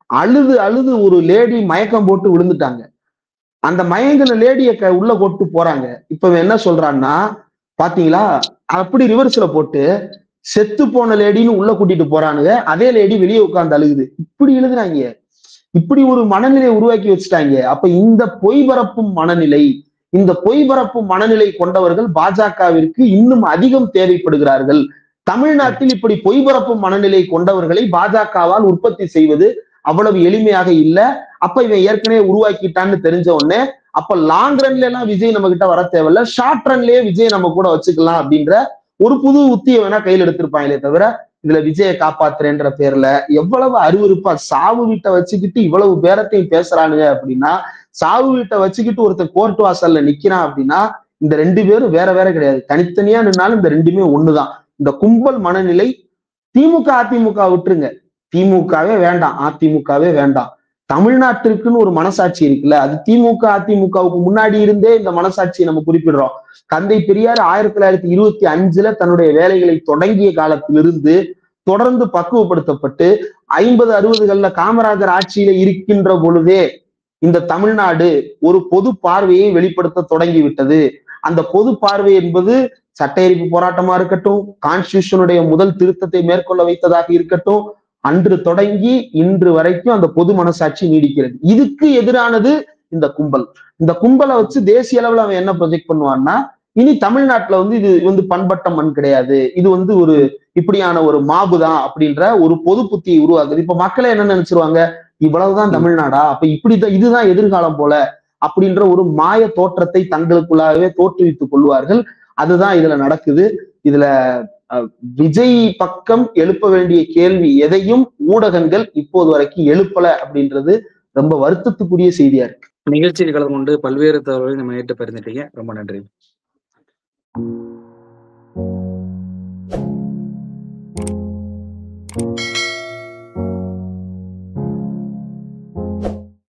S1: அழுது அழுது ஒரு லேடி மயக்கம் போட்டு விழுந்துட்டாங்க. அந்த மயங்கின லேடிய உள்ள கொட்டு போறாங்க. இப்ப என்ன சொல்றான்னா, பாத்தீங்களா, அப்படி ரிவர்ஸ்ல போட்டு செத்து போன லேடின்னு உள்ள கூட்டிட்டு போறானுங்க. அதே லேடி வெளியே உட்கார்ந்து அழுகுது. இப்படி எழுதுறாங்க. இப்படி ஒரு மனநிலை உருவாக்கி வச்சுட்டாங்க. அப்ப இந்த பொய் பரப்பும் மனநிலை, இந்த பொய் பரப்பும் மனநிலை கொண்டவர்கள் பாஜகவிற்கு இன்னும் அதிகம் தேவைப்படுகிறார்கள். தமிழ்நாட்டில் இப்படி பொய் பரப்பும் மனநிலை கொண்டவர்களை பாஜகவால் உற்பத்தி செய்வது அவ்வளவு எளிமையாக இல்ல. அப்ப இவன் ஏற்கனவே உருவாக்கிட்டான்னு தெரிஞ்ச உடனே, அப்ப லாங் ரன்ல எல்லாம் விஜய் நம்ம கிட்ட வர தேவையில்ல, ஷார்ட் ரன்லயே விஜய் நம்ம கூட வச்சுக்கலாம் அப்படின்ற ஒரு புது உத்தியை வேணா கையில் எடுத்திருப்பாங்களே தவிர, இதுல விஜயை காப்பாத்துறேன்ற பேர்ல எவ்வளவு அருவருப்பா சாவு வீட்டை வச்சுக்கிட்டு இவ்வளவு பேரத்தையும் பேசுறானுங்க அப்படின்னா, சாவு வீட்டை வச்சுக்கிட்டு ஒருத்தர் கோர்ட் வாசல்ல நிக்கிறான் அப்படின்னா, இந்த 2 பேரும் வேற வேற கிடையாது. தனித்தனியா நின்னாலும் இந்த 2மே ஒண்ணுதான். இந்த கும்பல் மனநிலை. திமுக அதிமுக விட்டுருங்க, திமுகவே வேண்டாம், அதிமுகவே வேண்டாம். தமிழ்நாட்டிற்குன்னு ஒரு மனசாட்சி இருக்குல்ல, அது திமுக அதிமுகவுக்கு முன்னாடி இருந்தே இந்த மனசாட்சியை நம்ம குறிப்பிடுறோம். தந்தை பெரியார் 1925 தன்னுடைய வேலைகளை தொடங்கிய காலத்திலிருந்து தொடர்ந்து பக்குவப்படுத்தப்பட்டு 50-60களில் காமராஜர் ஆட்சியில இருக்கின்ற பொழுதே இந்த தமிழ்நாடு ஒரு பொது பார்வையை வெளிப்படுத்த தொடங்கிவிட்டது. அந்த பொது பார்வை என்பது சட்ட எரிப்பு போராட்டமா இருக்கட்டும், கான்ஸ்டிடியூஷனுடைய முதல் திருத்தத்தை மேற்கொள்ள வைத்ததாக இருக்கட்டும், அன்று தொடங்கி இன்று வரைக்கும் அந்த பொது மனசாட்சி நீடிக்கிறது. இதுக்கு எதிரானது இந்த கும்பல். இந்த கும்பலை வச்சு தேசிய அளவுல அவன் என்ன ப்ரொஜெக்ட் பண்ணுவான்னா, இனி தமிழ்நாட்டுல வந்து இது வந்து பண்பட்ட மண் கிடையாது, இது வந்து ஒரு இப்படியான ஒரு மாபு தான் அப்படின்ற ஒரு பொது புத்தியை உருவாக்குது. இப்ப மக்களே என்ன நினைச்சிருவாங்க, இவ்வளவுதான் தமிழ்நாடா, அப்ப இப்படிதான் இதுதான் எதிர்காலம் போல அப்படின்ற ஒரு மாய தோற்றத்தை தங்களுக்குள்ளாகவே தோற்றுவித்துக் கொள்வார்கள். அதுதான் இதுல நடக்குது. இதுல விஜய் பக்கம் எழுப்ப வேண்டிய கேள்வி எதையும் ஊடகங்கள் இப்போது வரைக்கும் எழுப்பல அப்படின்றது ரொம்ப வருத்தத்துக்குரிய செய்தியா இருக்கு.
S2: நிகழ்ச்சியில் கலந்து கொண்டு பல்வேறு தகவல்களை நம்ம நேற்று பகிர்ந்துட்டீங்க. ரொம்ப நன்றி.